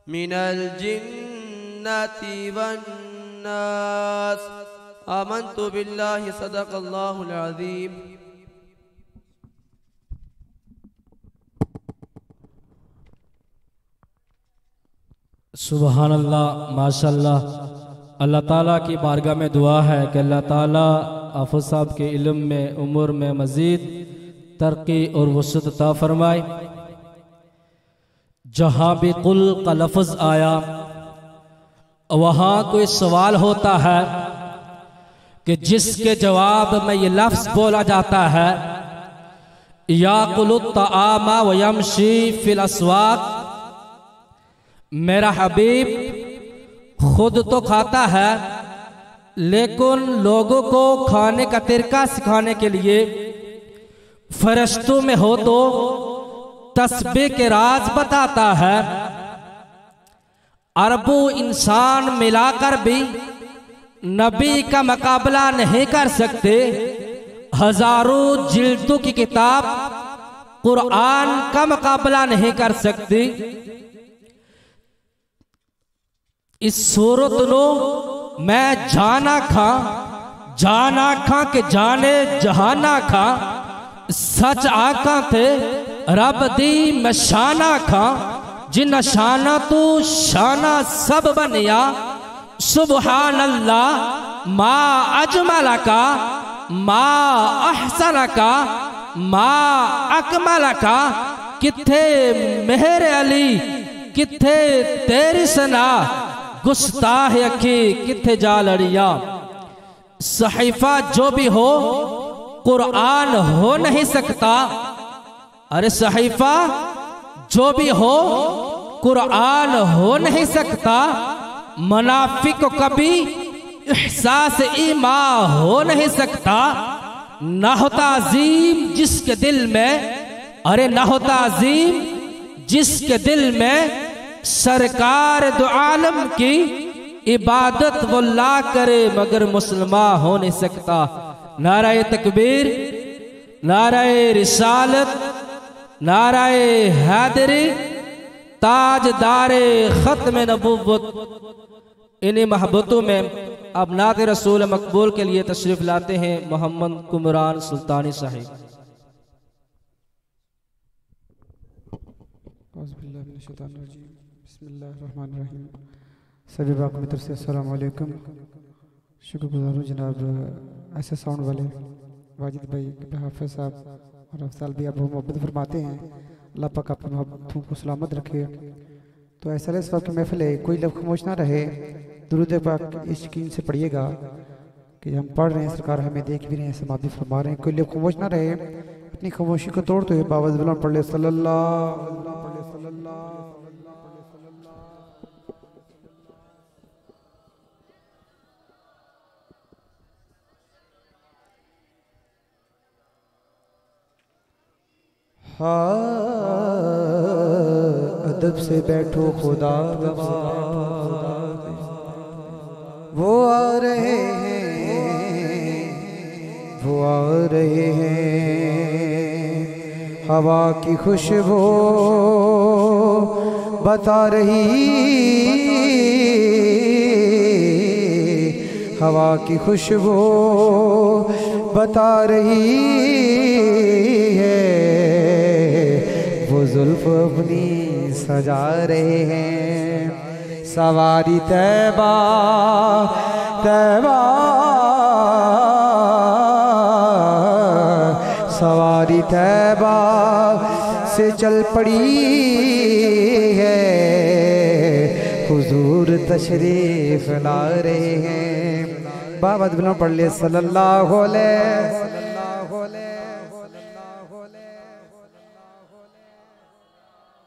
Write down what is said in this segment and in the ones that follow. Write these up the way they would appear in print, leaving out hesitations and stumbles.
من الجنة والناس آمنت بالله صدق الله العظيم. سبحان اللہ، ماشاء اللہ. اللہ تعالیٰ کی بارگاہ میں دعا ہے کہ اللہ تعالیٰ حافظ صاحب کے علم میں، عمر میں مزید ترقی اور وسعت عطا فرمائے. جہاں بھی قل کا لفظ آیا وہاں کوئی سوال ہوتا ہے کہ جس کے جواب میں یہ لفظ بولا جاتا ہے یاکل الطعام ویمشی فی الاسواق، میرا حبیب خود تو کھاتا ہے لیکن لوگوں کو کھانے کا طریقہ سکھانے کے لیے فرشتوں میں ہو تو تسبیح کے راز بتاتا ہے. اربوں انسان ملا کر بھی نبی کا مقابلہ نہیں کر سکتے. ہزاروں جلدوں کی کتاب قرآن کا مقابلہ نہیں کر سکتی. اس صورت نو میں جانا کھاں کہ جانے جہانا کھاں، سچ آقا تھے رب دی میں شانہ کھاں، جن شانہ تو شانہ سب بنیا. سبحان اللہ ما اجمل کا، ما احسن کا، ما اکمل کا. کتھے مہر علی کتھے تیری سنا، گستاح اکھی کتھے جا لڑیا. صحیفہ جو بھی ہو قرآن ہو نہیں سکتا. ارے صحیفہ جو بھی ہو قرآن ہو نہیں سکتا. منافق کو کبھی احساس ایمان ہو نہیں سکتا. نہ ہوتا عظیم جس کے دل میں، ارے نہ ہوتا عظیم جس کے دل میں سرکار دو عالم کی عبادت وہ لا کرے مگر مسلمان ہو نہیں سکتا. نعرہ تکبیر، نعرہ رسالت، نعرہ حیدری، تاجدار ختم نبوت. انہی محبتوں میں اب نعت رسول مقبول کے لیے تشریف لاتے ہیں محمد کمران سلطانی صاحب. بسم اللہ الرحمن الرحیم. سبھی باقی کی طرف سے السلام علیکم. شکر گزار ہوں جناب ایسے ساؤنڈ والے واجد بھائی، حافظ صاحب اور افضل بھی آپ محبت فرماتے ہیں. اللہ پاک اپنی محبتوں کو سلامت رکھے. تو ایسا اس وقت کی محفل ہے، کوئی لفظ خاموش نہ رہے. درود پاک اس یقین سے پڑھیے گا کہ ہم پڑھ رہے ہیں، سرکار ہمیں دیکھ بھی رہے ہیں، سماعت فرما رہے ہیں. کوئی لفظ خاموش نہ رہے. اپنی خاموشی کو توڑ تو یہ باوز بلند پڑھ لے صلی اللہ. ادب سے بیٹھو خدا گواہ، وہ آ رہے ہیں، وہ آ رہے ہیں. ہوا کی خوشبو بتا رہی، ہوا کی خوشبو بتا رہی ہے. وہ زلف اپنی سجا رہے ہیں. سواری طیبہ طیبہ، سواری طیبہ سے چل پڑی ہے. حضور تشریف لا رہے ہیں. بابا بلند پڑھ لے صلی اللہ علیہ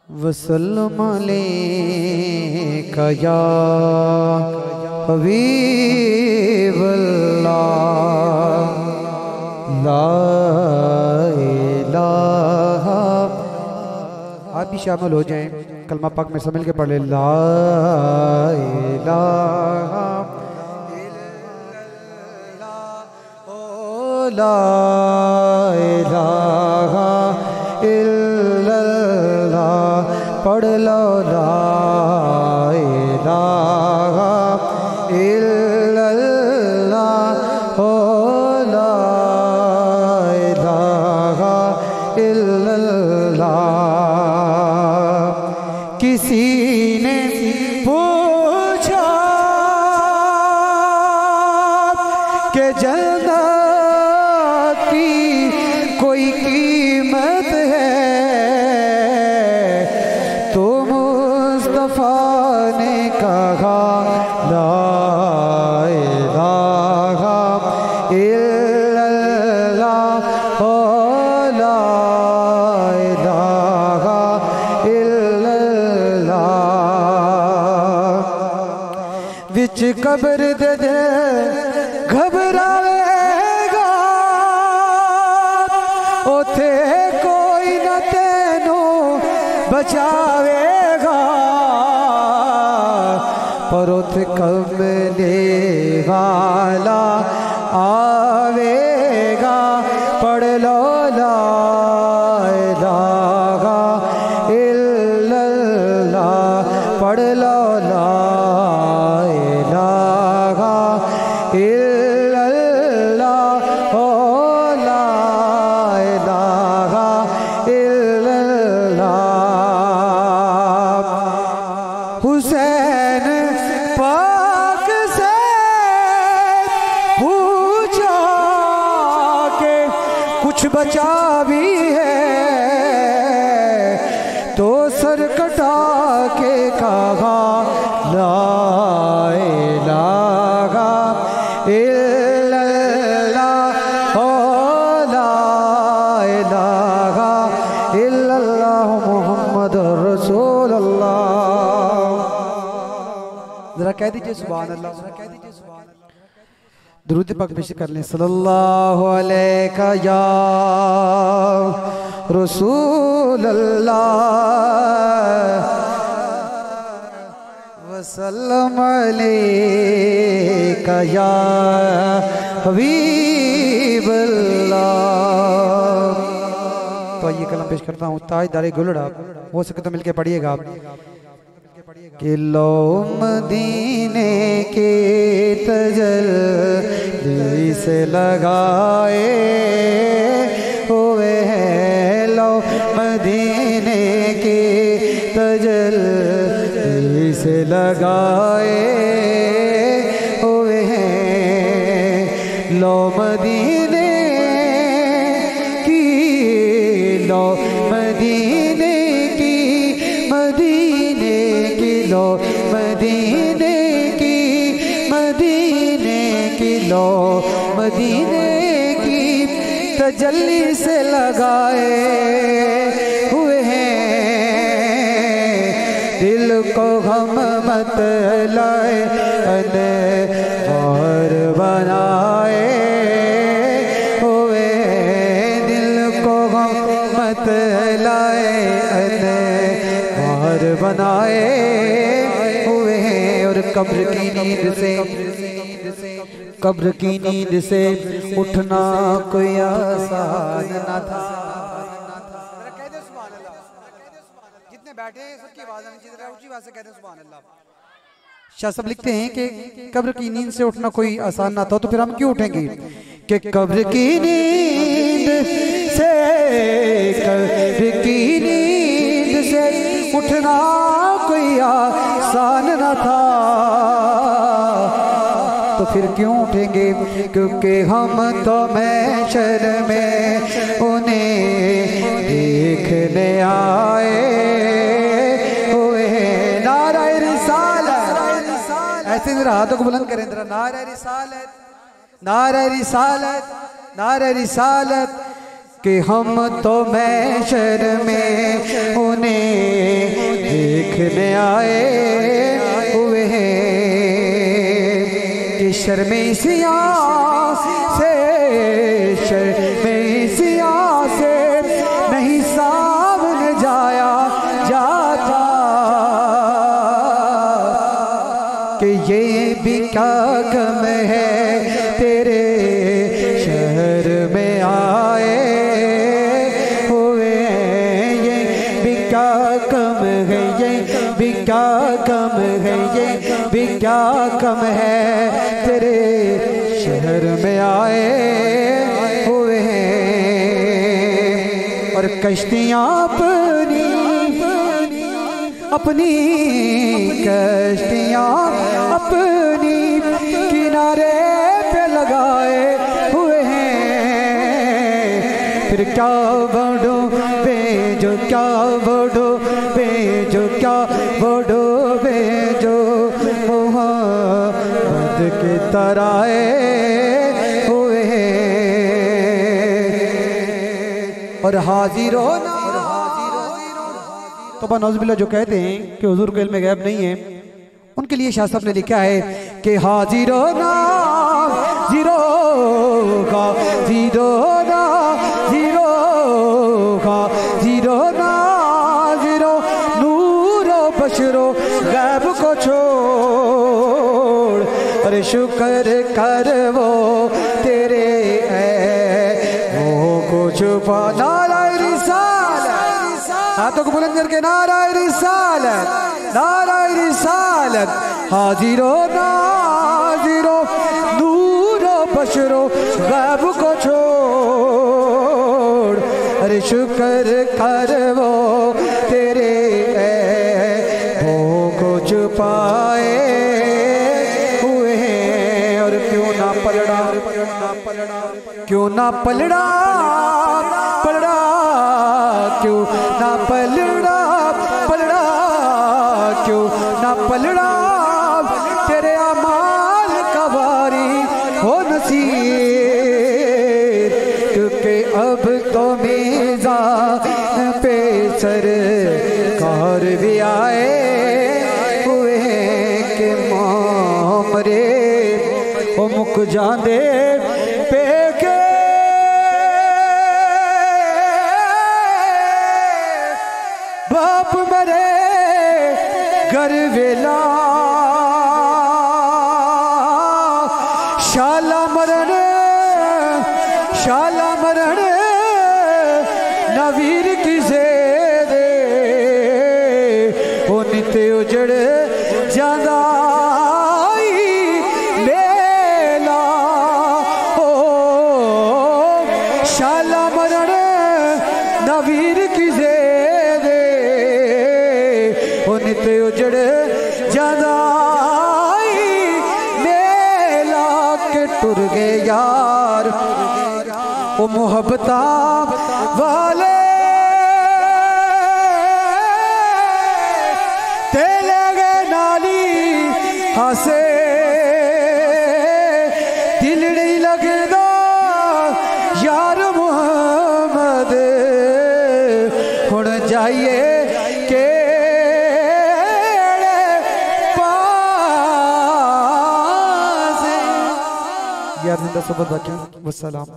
وسلم علیک یا حبیب اللہ. لا الہ. آپ بھی شامل ہو جائیں، کلمہ پاک میں سمجھ کے پڑھ لیں. لا الہ لا الہ الا اللہ. پڑھ لو لا کسی نے پوچھا کہ جنت کی کوئی قیمت ہے تو مصطفیٰ نے کہا لا الہ الا اللہ لا الہ الا اللہ وچ قبر دے دے گھبراوے گا اوتھے کوئی نہ تینوں بچاوے گا پر اوتھے کملے والا آوے گا پڑھ لو لا الہ الا اللہ پڑھ لو لا الہ الا اللہ لا الہ الا اللہ حسین پاک سے پوچھا کہ کچھ بچا بھی ہے تو سر کٹا کے کہا لا الہ الا اللہ لا الہ الا اللہ محمد رسول اللہ ذرا کہہ دیجئے سبحان اللہ درود پاک پیش کر لیں صلی اللہ علیہ یا رسول اللہ وسلم علیہ یا حبیب اللہ تو یہ کلام پیش کرتا ہوں تاجدار گلڑا ہو سکے تو مل کے پڑھیے گا کہ لو مدینے کے تجلی سے لگائے ہوئے ہیں لو مدینے کے تجلی سے لگائے ہوئے ہیں لو مدینے کی لو مدینے کی مدینے کی لو مدینے کی مدینے کی لو مدینے کی تجلی سے لگائے ہوئے ہیں دل کو غم مت لائے انوار بنائے ہوئے دل کو غم مت لائے انوار بنائے ہوئے ہیں اور قبر کی نیند سے اٹھنا کوئی آسان نہ تھا جتنے بیٹھے ہیں سب کی آواز آنی چاہیے اونچی آواز سے کہتے ہیں سبحان اللہ شاہ صاحب لکھتے ہیں کہ قبر کی نیند سے اٹھنا کوئی آسان نہ تھا تو پھر ہم کیوں اٹھیں گے کہ قبر کی نیند سے اٹھنا کوئی آسان نہ تھا تو پھر کیوں اٹھیں گے کیونکہ ہم تو محشر میں انہیں دیکھنے آئے ہوئے ہیں نعرہ رسالت ایسے ذرا ہاتھوں کو بلند کریں ذرا نعرہ رسالت نعرہ رسالت نعرہ رسالت کہ ہم تو محشر میں انہیں دیکھنے آئے ہوئے ہیں کہ شرم سیاہ سے نہیں سامنے جایا جاتا کہ یہ بھی کیا غم ہے تیرے شہر میں آئے ہوئے یہ بھی کیا غم ہے یہ بھی کیا غم ہے یہ بھی کیا غم ہے تیرے شہر میں آئے ہوئے ہیں اور کشتیاں اپنی کشتیاں اپنی کنارے پہ لگائے ہوئے ہیں، پھر کیا بڑھو بھیجو، کیا بڑھو بھیجو، کیا بڑھو بھیجو محمد کے ترائے ہوئے ہیں، اور حاضر ہونا تو نعوذ باللہ جو کہتے ہیں کہ حضور کو علم غیب نہیں ہے، ان کے لیے شاہ صاحب نے لکھا ہے کہ حاضرو ناظرو غافرو ناظرو غافرو ناظرو نور و بشر و غیب کو چھوڑ، ارے شکر کر وہ تیرے وہ کو چھپا نعرہ رسالت، ہاتھوں کو بلند کر کے نعرہ رسالت، نعرہ رسالت، حاضر و ناظر و نور و بشر و غیب کو چھوڑ، ارے شکر کر وہ تیرے عیبوں کو چھپائے ہوئے ہیں، اور کیوں نہ پلڑا کیوں نہ پلڑا پلڑا کیوں نہ پلڑا پلڑا کیوں نہ پلڑا تیرے اعمال کا باری ہو نصیب، کیونکہ اب تو میزان پہ سرکار بھی آئے ہوئے ہیں کہ معامرے وہ مک جاندے پہ کے باپ مرے گر ویلا شالا مرن نویر کی زیدے ہونی تے اجڑ جاندائی میلا ہو، شالا مرن نویر کی زیدے ہونی تے اجڑ جاندائی میلا کے ٹر گئے یار وہ محبتاں والے تیلے گئے نالی ہاسے دل نہیں لگدا یار محمد ہن جائیے کہ یار زندہ صحبت باقی والسلام۔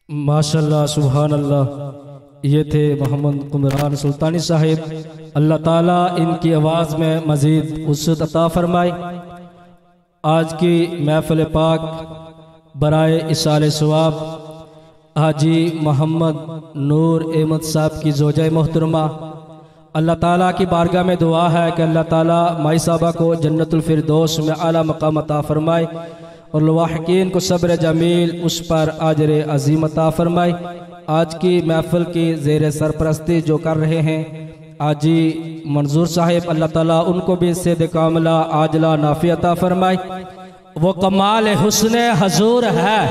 ماشاءاللہ سبحان اللہ، یہ تھے محمد قمران سلطانی صاحب، اللہ تعالیٰ ان کی آواز میں مزید وسعت عطا فرمائے۔ آج کی محفل پاک برائے اصال ثواب حاجی محمد نور احمد صاحب کی زوجہ محترمہ، اللہ تعالیٰ کی بارگاہ میں دعا ہے کہ اللہ تعالیٰ مائی صاحبہ کو جنت الفردوس میں اعلیٰ مقام عطا فرمائے، اور لواحقین کو صبر جمیل اس پر اجر عظیم عطا فرمائے۔ آج کی محفل کی زیر سرپرستی جو کر رہے ہیں حاجی منظور صاحب، اللہ تعالیٰ ان کو بھی صحت کاملہ عاجلہ نافع عطا فرمائے۔ وہ کمال حسن حضور ہے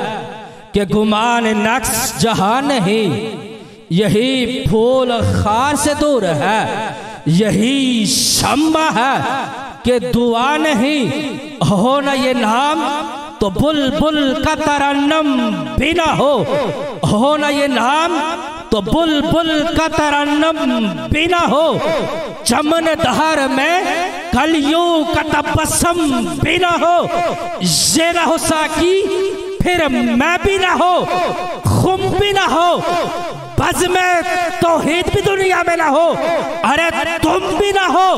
کہ گمان نقص جہاں نہیں، یہی پھول خار سے دور ہے، یہی شمع ہے کہ دعا نہیں، ہونا یہ نام تو بلبل کا ترنم بھی نہ ہونا یہ نام تو بلبل کا ترنم بھی نہ ہو، چمن دہر میں کلیوں کا تبسم بھی نہ ہو، یہ نہ ہو ساکی پھر میں بھی نہ ہو، خم بھی نہ ہو، بز میں توحید بھی دنیا میں نہ ہو، ارے تم بھی نہ ہو،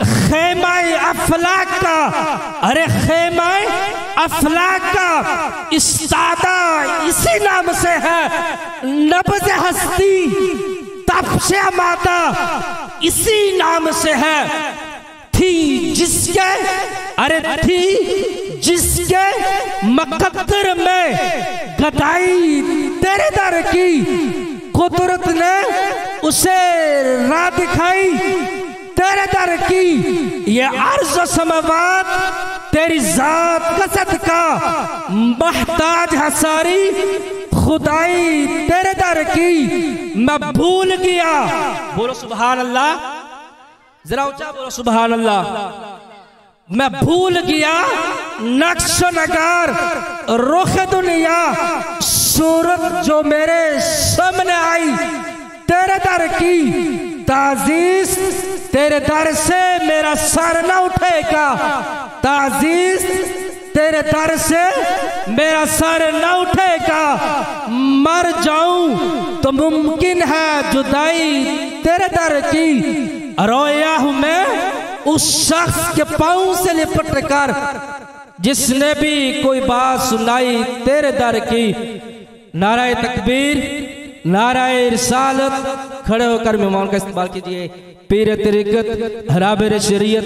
خیمہ افلاک کا، ارے خیمہ افلاک کا استادہ اسی نام سے ہے، نبض ہستی تفش مادہ اسی نام سے ہے، تھی جس کے ارے تھی جس کے مقدر میں گدائی تیرے در کی، قدرت نے اسے راہ دکھائی تیرے در کی، یہ عرض و سماوات تیری ذات کا صدقہ، محتاج ہے ساری خدائی تیرے در کی، میں بھول گیا، بولو سبحان اللہ، ذرا اونچا بولو سبحان اللہ، میں بھول گیا نقش و نگار رخ دنیا، صورت جو میرے سامنے آئی تیرے در کی، تعزیز تیرے در سے میرا سر نہ اٹھے گا، تعزیز تیرے در سے میرا سر نہ اٹھے گا، مر جاؤں تو ممکن ہے جدائی تیرے در کی، رویا ہوں میں اس شخص کے پاؤں سے لپٹ کر جس نے بھی کوئی بات سنائی تیرے در کی۔ نعرہ تکبیر، نعرہ رسالت، کھڑے ہو کر مہمان کا استقبال کیجئے۔ پیر طریقت حرابر شریعت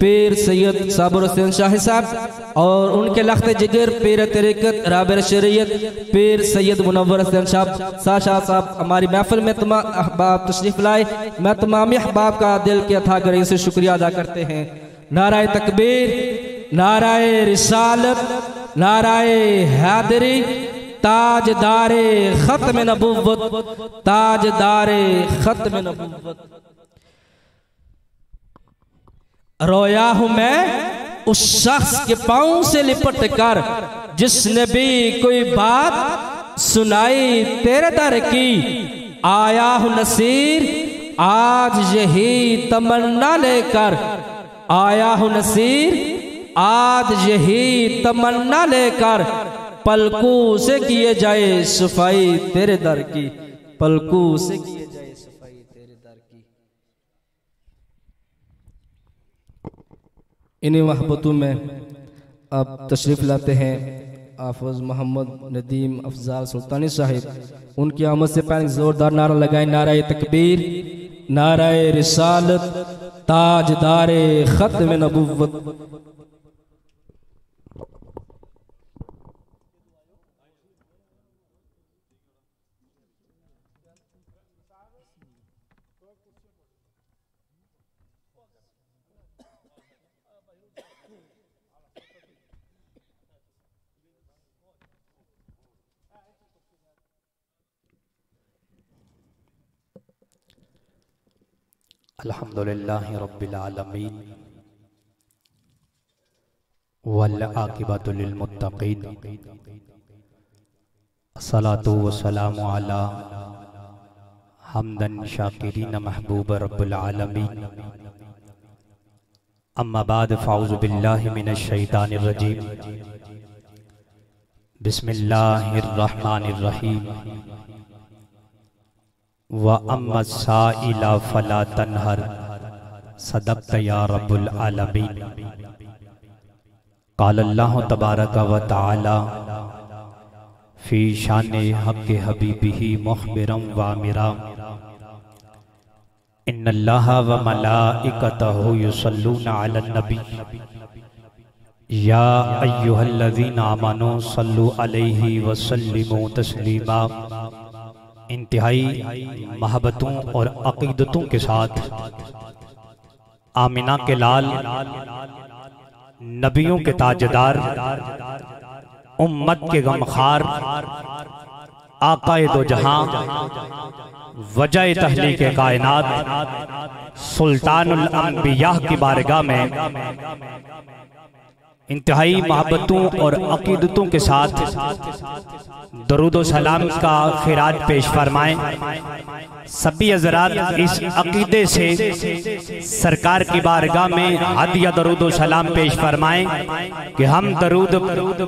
پیر سید صابر حسین شاہ صاحب اور ان کے لخت جگر پیر طریقت حرابر شریعت پیر سید منور حسین شاہ صاحب ہماری محفل میں تمام احباب تشریف لائے، میں تمامی احباب کا دل کے اتھا گرہی سے شکریہ ادا کرتے ہیں۔ نعرہ تکبیر، نعرہ رسالت، نعرہ حیدری، تاجدار ختم نبوت، تاجدار ختم نبوت۔ رویا ہوں میں اس شخص کے پاؤں سے لپٹ کر جس نے بھی کوئی بات سنائی تیرے در کی، آیا ہوں نصیر آج یہی تمنا لے کر، آیا ہوں نصیر آج یہی تمنا لے کر، پلکوں سے کیے جائے صفائی تیرے در کی، پلکوں سے کیے جائے صفائی تیرے در کی۔ انہیں محبتوں میں اب تشریف لاتے ہیں حافظ محمد ندیم افضال سلطانی صاحب، ان کی آمد سے پہلے زوردار نعرہ لگائیں، نعرہ تکبیر، نعرہ رسالت، تاجدار ختم نبوت۔ الحمدللہ رب العالمین والعاقبۃ للمتقین، الصلاة والسلام علی حمدا شاکرین محبوب رب العالمین، اما بعد فاعوذ باللہ من الشیطان الرجیم، بسم اللہ الرحمن الرحیم، وَأَمَّا السَّائِلَ فَلَا تَنْهَرْ صدقت یا رب العالمین۔ قال اللہ تبارک و تعالی فی شان حق حبیبہ مخبرا وامرا، ان اللہ و ملائکتہ یصلون علی النبی یا ایہا الذین آمنوا صلوا علیہ وسلموا تسلیما۔ انتہائی محبتوں اور عقیدتوں کے ساتھ آمنہ کے لال، نبیوں کے تاجدار، امت کے غمخوار، آقا دو جہاں، وجہ تخلیق کائنات، سلطان الانبیاء کی بارگاہ میں انتہائی محبتوں اور عقیدتوں کے ساتھ درود و سلام کا خراج پیش فرمائیں۔ سبھی حضرات اس عقیدے سے سرکار کی بارگاہ میں ہدیہ درود و سلام پیش فرمائیں کہ ہم درود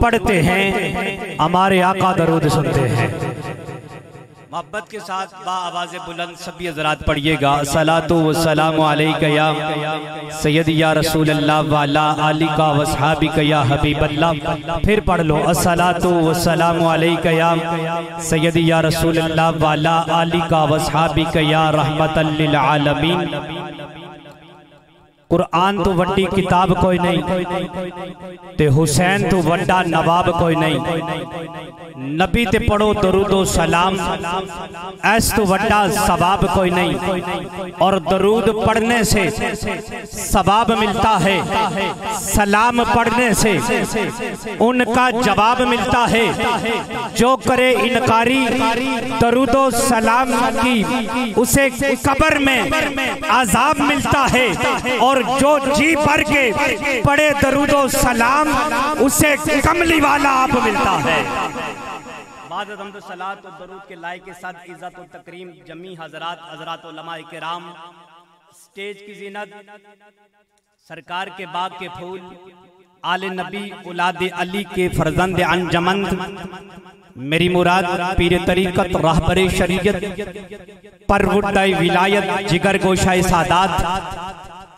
پڑھتے ہیں، ہمارے آقا درود سنتے ہیں۔ محبت کے ساتھ با آواز بلند سبھی حضرات پڑھئے گا، الصلاۃ والسلام علیکہ یا سیدی یا رسول اللہ وعلا آلکہ واصحابکہ یا حبیب اللہ۔ پھر پڑھ لو، الصلاۃ والسلام علیکہ یا سیدی یا رسول اللہ وعلا آلکہ واصحابکہ یا رحمت للعالمین۔ قرآن تو وڈی کتاب کوئی نہیں تے حسین تو وڈا نواب کوئی نہیں، نبی تے پڑھو درود و سلام ایس تو وڈا ثواب کوئی نہیں، اور درود پڑھنے سے ثواب ملتا ہے، سلام پڑھنے سے ان کا جواب ملتا ہے، جو کرے انکاری درود و سلام کی اسے قبر میں عذاب ملتا ہے، اور جو جی بھر کے پڑھے درود و سلام اسے کملی والا آپ ملتا ہے۔ بعد حمد و صلاۃ و درود کے لائق کے ساتھ عزت و تکریم جمی حضرات علماء کرام، سٹیج کی زینت سرکار کے باغ کے پھول، آل نبی اولاد علی کے فرزند انجمند، میری مراد پیر طریقت راہبر شریعت پروردہ ولایت جگر گوشہ سادات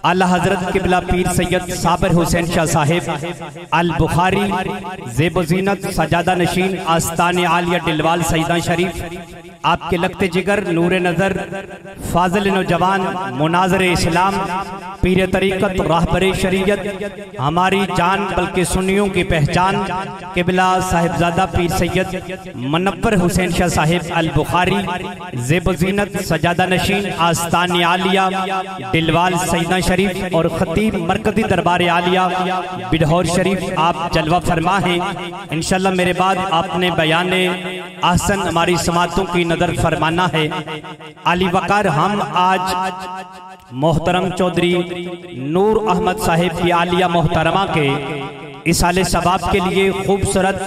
اعلی حضرت قبلہ پیر سید صابر حسین شاہ صاحب البخاری، زیب و زینت سجادہ نشین آستان عالیہ ڈلوال سیدہ شریف، آپ کے لگتے جگر نور نظر فاضل نوجوان مناظر اسلام پیر طریقت راہبر شریعت، ہماری جان بلکہ سنیوں کی پہچان قبلہ صاحبزادہ پیر سید منور حسین شاہ صاحب البخاری، زیب و زینت سجادہ نشین آستان عالیہ ڈلوال سیدہ شریف اور خطیب مرکزی دربار عالیہ بڈھور شریف، آپ جلوہ فرما ہیں۔ انشاءاللہ میرے بعد آپ نے بیان احسن ہماری سماعتوں کی نظر فرمانا ہے۔ علی وقار ہم آج محترم چودھری نور احمد صاحب کی عالیہ محترمہ کے اصال ثواب کے لیے خوبصورت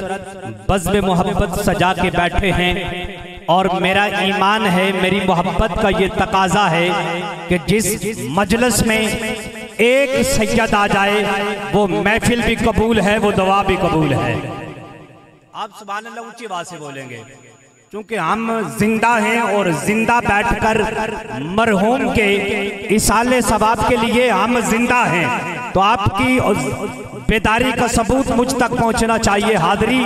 بزم محبت سجا کے بیٹھے ہیں، اور میرا ایمان ہے، میری محبت کا یہ تقاضا ہے کہ جس مجلس میں ایک سید آ جائے وہ محفل بھی قبول ہے، وہ دعا بھی قبول ہے۔ آپ سبحان اللہ اونچی آواز سے بولیں گے، چونکہ ہم زندہ ہیں اور زندہ بیٹھ کر مرحوم کے اصال ثواب کے لیے ہم زندہ ہیں، تو آپ کی بیداری کا ثبوت مجھ تک پہنچنا چاہیے، حاضری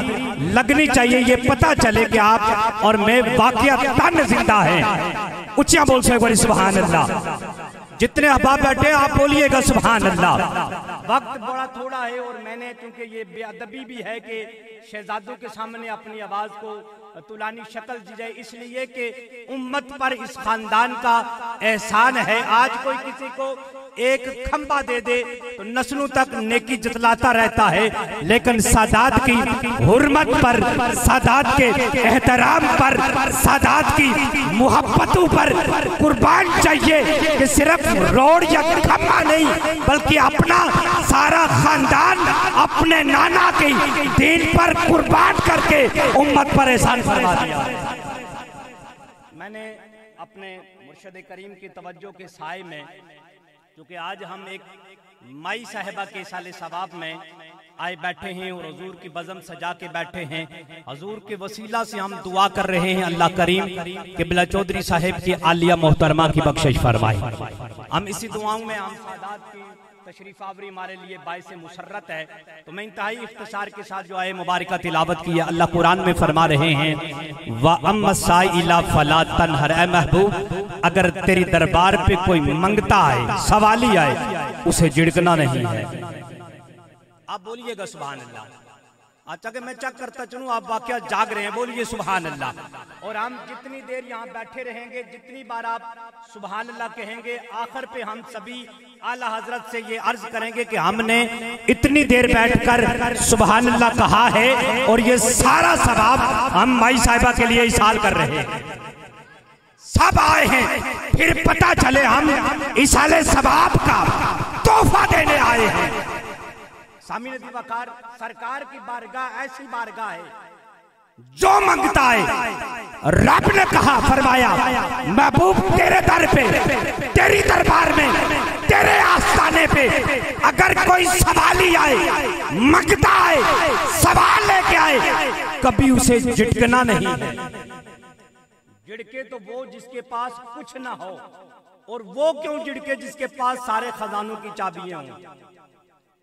لگنی چاہیے، یہ پتہ چلے کہ آپ اور میں واقعتاً زندہ ہیں۔ اچھا بول سے گوری سبحان اللہ، جتنے احباب بیٹھے آپ بولیے گا سبحان اللہ۔ وقت بڑا تھوڑا ہے اور میں نے چونکہ یہ بے ادبی بھی ہے کہ شہزادوں کے سامنے اپنی آواز کو طولانی شکل دی جائے، اس لیے کہ امت پر اس خاندان کا احسان ہے، آج کوئی کسی کو ایک کھمبا دے دے تو نسلوں تک نیکی جتلاتا رہتا ہے، لیکن سادات کی حرمت پر، سادات کے احترام پر، سادات کی محبتوں پر قربان چاہیے کہ صرف روڑ یا کھمبا نہیں بلکہ اپنا سارا خاندان اپنے نانا کی دین پر قربان کر کے امت پر احسان فرما دیا۔ میں نے اپنے مرشد کریم کی توجہ کے سائے میں، کیونکہ آج ہم ایک مائی صاحبہ کے اصال ثواب میں آئے بیٹھے ہیں اور حضور کی بزم سجا کے بیٹھے ہیں، حضور کے وسیلہ سے ہم دعا کر رہے ہیں اللہ کریم قبلہ چودھری صاحب کی عالیہ محترمہ کی بخشش فرمائے۔ ہم اسی دعاؤں میں ہم سادات کی تشریف آوری ہمارے لیے باعث مسرت ہے، تو میں انتہائی اختصار کے ساتھ جو آئے مبارکہ تلاوت کی ہے۔ اللہ قرآن میں فرما رہے ہیں وَأَمَّا السَّائِلَ فَلَا تَنْهَرْ، اے محبوب اگر تیری دربار پہ کوئی منگتا ہے، سوالی آئے، اسے جھڑکنا نہیں ہے۔ آپ بولیے گا سبحان اللہ۔ اچھا کہ میں چیک کرتا چلوں آپ واقعہ جاگ رہے ہیں، بولیے سبحان اللہ۔ اور ہم جتنی دیر یہاں بیٹھے رہیں گے، جتنی بار آپ سبحان اللہ کہیں گے، آخر پہ ہم سبھی اعلیٰ حضرت سے یہ عرض کریں گے کہ ہم نے اتنی دیر بیٹھ کر سبحان اللہ کہا ہے، اور یہ سارا ثواب ہم مائی صاحبہ کے لیے اصال کر رہے ہیں۔ سب آئے ہیں، پھر پتہ چلے ہم اصال ثواب کا تحفہ دینے آئے ہیں۔ سامعین دی وقار، سرکار کی بارگاہ ایسی بارگاہ ہے جو منگتا ہے رب نے کہا، فرمایا محبوب تیرے در پہ، تیری دربار میں، تیرے آستانے پہ اگر کوئی سوالی آئے، منگتا آئے، سوال لے کے آئے، کبھی اسے جھٹکنا نہیں ہے۔ جھڑکے تو وہ جس کے پاس کچھ نہ ہو، اور وہ کیوں جھڑکے جس کے پاس سارے خزانوں کی چابیاں ہوں۔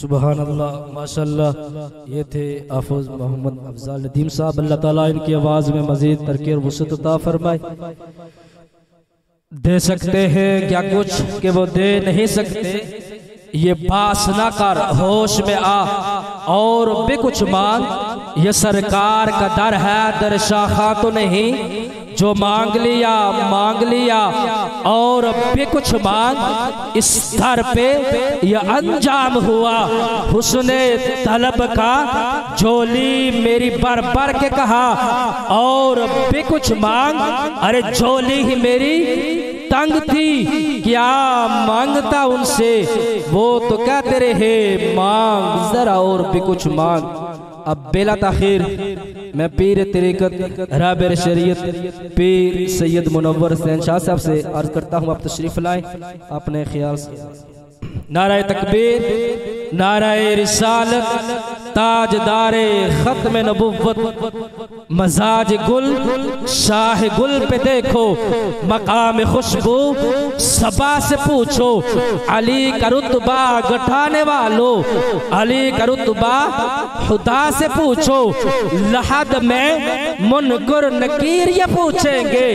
سبحان اللہ ماشاءاللہ. یہ تھے حافظ محمد افضل ندیم صاحب. اللہ تعالیٰ ان کی آواز میں مزید ترقی اور وسعت عطا فرمائے. دے سکتے ہیں کیا کچھ کہ وہ دے نہیں سکتے، یہ باس نہ کر ہوش میں آ اور بھی کچھ مانگ، یہ سرکار کا در ہے در شاخہ تو نہیں، جو مانگ لیا اور بھی کچھ مانگ، اس در پہ یہ انجام ہوا حسن طلب کا. جھولی میری بر بر کے کہا اور بھی کچھ مانگ، ارے جھولی ہی میری تنگ تھی کیا مانگتا ان سے، وہ تو کہتے رہے مانگ ذرا اور بھی کچھ مانگ. اب بلا تاخیر میں پیر طریقت رہبر شریعت پیر سید منور حسین شاہ صاحب سے عرض کرتا ہوں آپ تشریف لائیں اپنے خیال سے. نعرہ تکبیر، نعرہ رسالت، تاجدار ختم نبوت، مزاج گل شاہ گل پہ دیکھو، مقام خوشبو صبا سے پوچھو، علی کا رتبہ گٹھانے والو، علی کا رتبہ خدا سے پوچھو. لحد میں منکر نکیر یہ پوچھیں گے،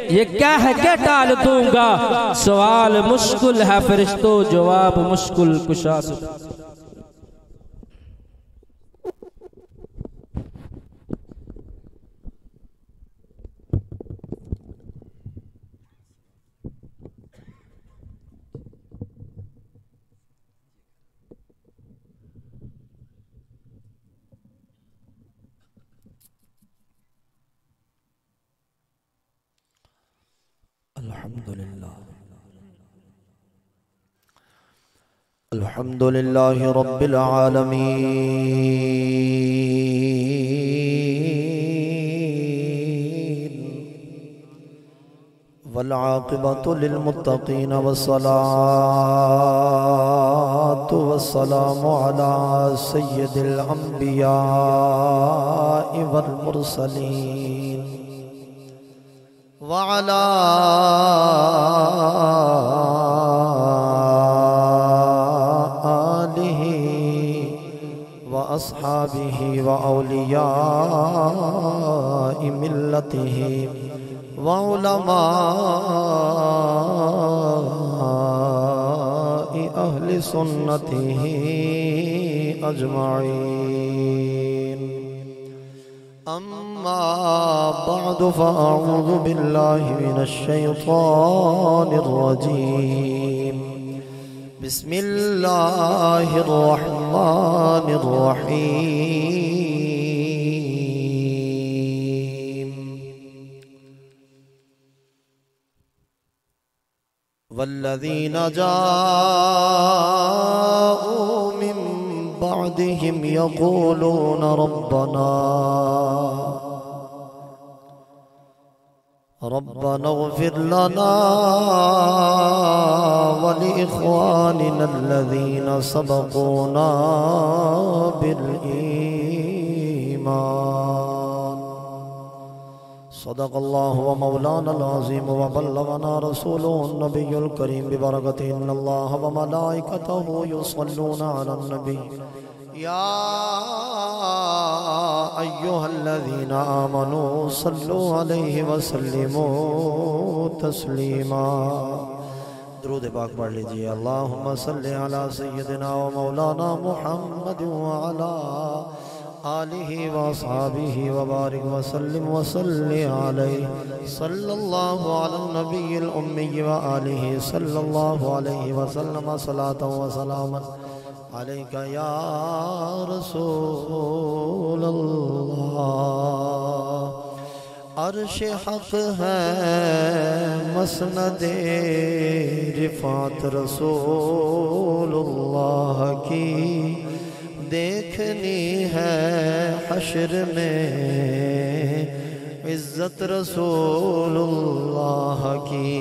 یہ کہہ کے ٹال دوں گا، سوال مشکل ہے فرشتو جواب مشکل کشا. الحمد لله رب العالمين والعاقبة للمتقين والصلاة والسلام على سيد الأنبياء والمرسلين وعلى وأصحابه وأولياء ملته وعلماء أهل سنته أجمعين. أما بعد فأعوذ بالله من الشيطان الرجيم. بسم الله الرحمن الرحيم. والذين جاءوا من بعدهم يقولون ربنا اغفر لنا ولإخواننا الذين سبقونا بالإيمان. صدق الله ومولانا العظيم وبلغنا رسوله النبي الكريم ببركته إن الله وملائكته يصلون على النبي يا أيها الذين آمنوا صلوا عليه وسلموا تسليما. درود پاک پڑھ لیجئے. اللہم صلی علی سیدنا و مولانا محمد وعلا آلہ واصحابہ وبارک وسلم وصلی علیہ صلی اللہ علی النبی الأمی وآلہ صلی اللہ علیہ وسلم صلاة وسلاما علیک یا رسول اللہ. عرش حق ہے مسند رفعت رسول اللہ کی، دیکھنی ہے حشر میں عزت رسول اللہ کی.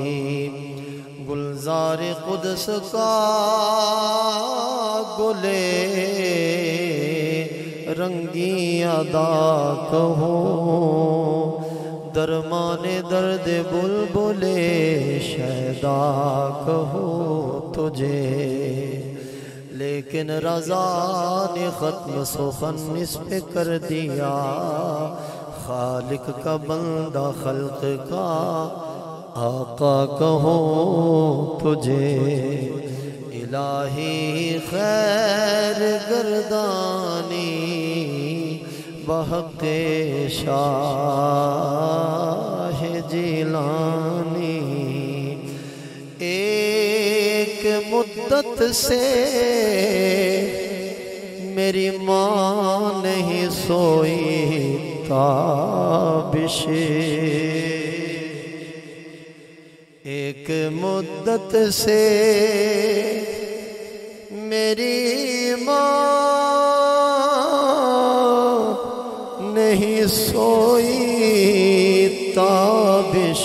گلزار قدس کا گلے رنگی ادا کہوں، درمان درد بلبلے شیدا کہو تجھے، لے لیکن رضا نے ختم سخن اس پہ کر دیا، خالق کا بندہ خلق کا آقا کہوں تجھے، الہی خیر گردانی بحق شاہ جیلانی۔ ایک مدت سے میری ماں نہیں سوئی تابش، ایک مدت سے میری ماں نہیں سوئی تابش،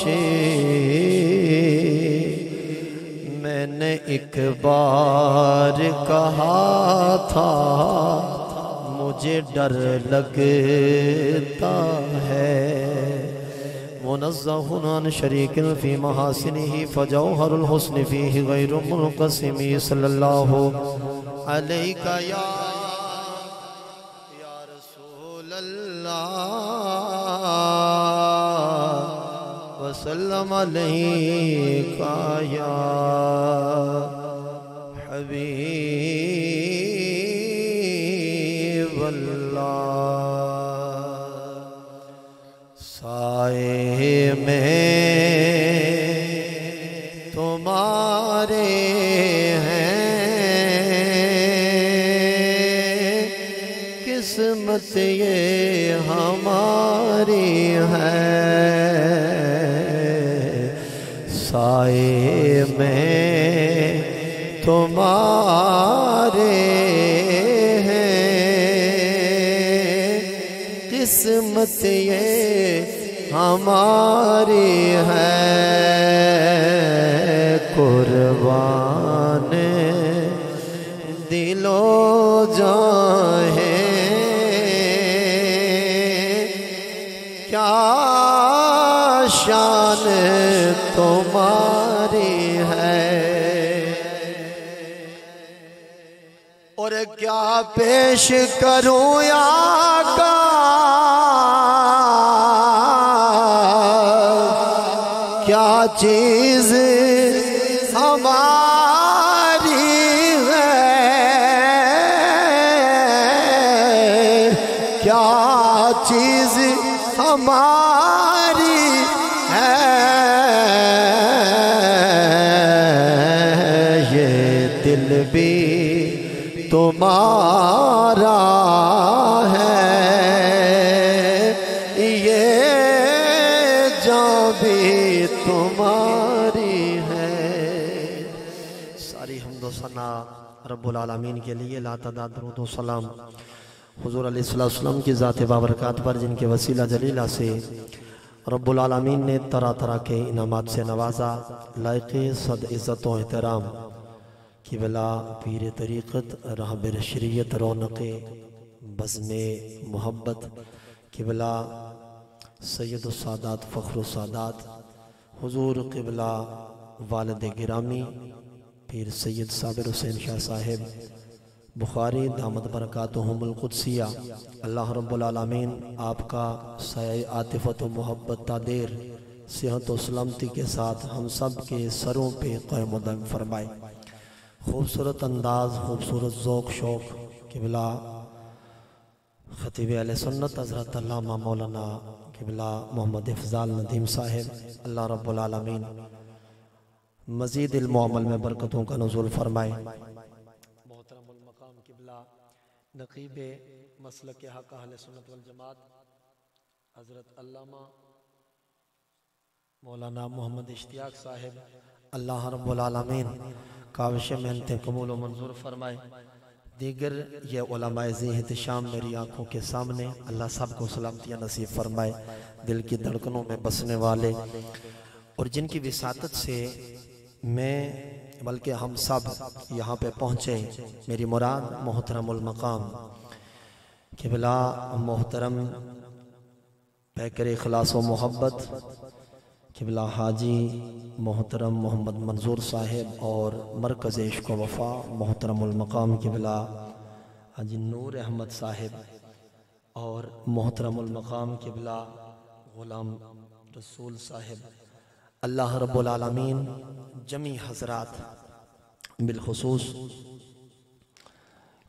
میں نے ایک بار کہا تھا مجھے ڈر لگتا ہے، منزہ عن شریک فی محاسنہ فجوہر الحسن فیہ غیر منقسم، صلی اللہ علیہ یا رسول اللہ وسلم علیہ یا حبیب اللہ۔ سائے میں تمہارے ہیں، قسمت یہ ہماری ہے، سائے میں تمہارے ہیں، قسمت یہ ہماری ہے، قربان دل و جان ہے، کیا شان تمہاری ہے، اور کیا پیش کروں یا آقا، کیا چیز ہماری ہے، کیا چیز ہماری ہے، یہ دل بھی تمہارا ہے، یہ جان بھی تمہاری ہے۔ ساری حمد و ثنا رب العالمین کے لیے، لا تعداد درود و سلام حضور علیہ السلام کی ذات بابرکات پر، جن کے وسیلہ جلیلہ سے رب العالمین نے طرح طرح کے انعامات سے نوازا، لائق صد عزت و احترام قبلہ پیر طریقت راہبر شریعت رونق بزم محبت قبلہ سید السادات فخر السادات حضور قبلہ والد گرامی پیر سید صابر حسین شاہ صاحب بخاری دامت برکاتہم القدسیہ، اللہ رب العالمین آپ کا سایہ عاطفت و محبت تادیر صحت و سلامتی کے ساتھ ہم سب کے سروں پہ قائم و دائم فرمائے۔ خوبصورت انداز، خوبصورت ذوق شوق قبلہ خطیب اہل سنت حضرت علامہ مولانا قبلہ محمد افضال ندیم صاحب، اللہ رب العالمین مزید علم و عمل میں برکتوں کا نزول فرمائے۔ محترم المقام قبلہ نقیب مسلک حق اہل سنت والجماعت حضرت علامہ مولانا محمد اشتیاق صاحب، اللہ رب العالمین کاوش محنت قبول و منظور فرمائے۔ دیگر یہ علماء ذی احتشام میری آنکھوں کے سامنے، اللہ سب کو سلامتیاں نصیب فرمائے، دل کی دھڑکنوں میں بسنے والے، اور جن کی وساطت سے میں بلکہ ہم سب یہاں پہ پہنچے، میری مراد محترم المقام قبلہ محترم پیکر اخلاص و محبت قبلہ حاجی محترم محمد منظور صاحب اور مرکز عشق و وفا محترم المقام قبلہ حاجی نور احمد صاحب اور محترم المقام قبلہ غلام رسول صاحب، اللہ رب العالمین جمی حضرات بالخصوص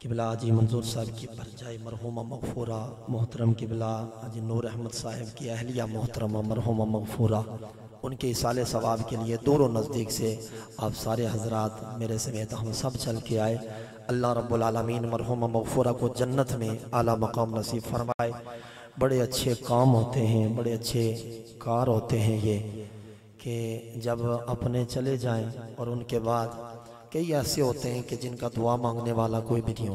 قبلہ حاجی منظور صاحب کی برجائے مرحومہ مغفورہ محترم قبلہ حاجی نور احمد صاحب کی اہلیہ محترمہ مرحومہ مغفورہ، ان کے اصال ثواب کے لیے دور و نزدیک سے آپ سارے حضرات میرے سمیت ہم سب چل کے آئے۔ اللہ رب العالمین مرحومہ مغفورہ کو جنت میں اعلیٰ مقام نصیب فرمائے۔ بڑے اچھے کام ہوتے ہیں، بڑے اچھے کار ہوتے ہیں یہ کہ جب اپنے چلے جائیں اور ان کے بعد کئی ایسے ہوتے ہیں کہ جن کا دعا مانگنے والا کوئی بھی نہیں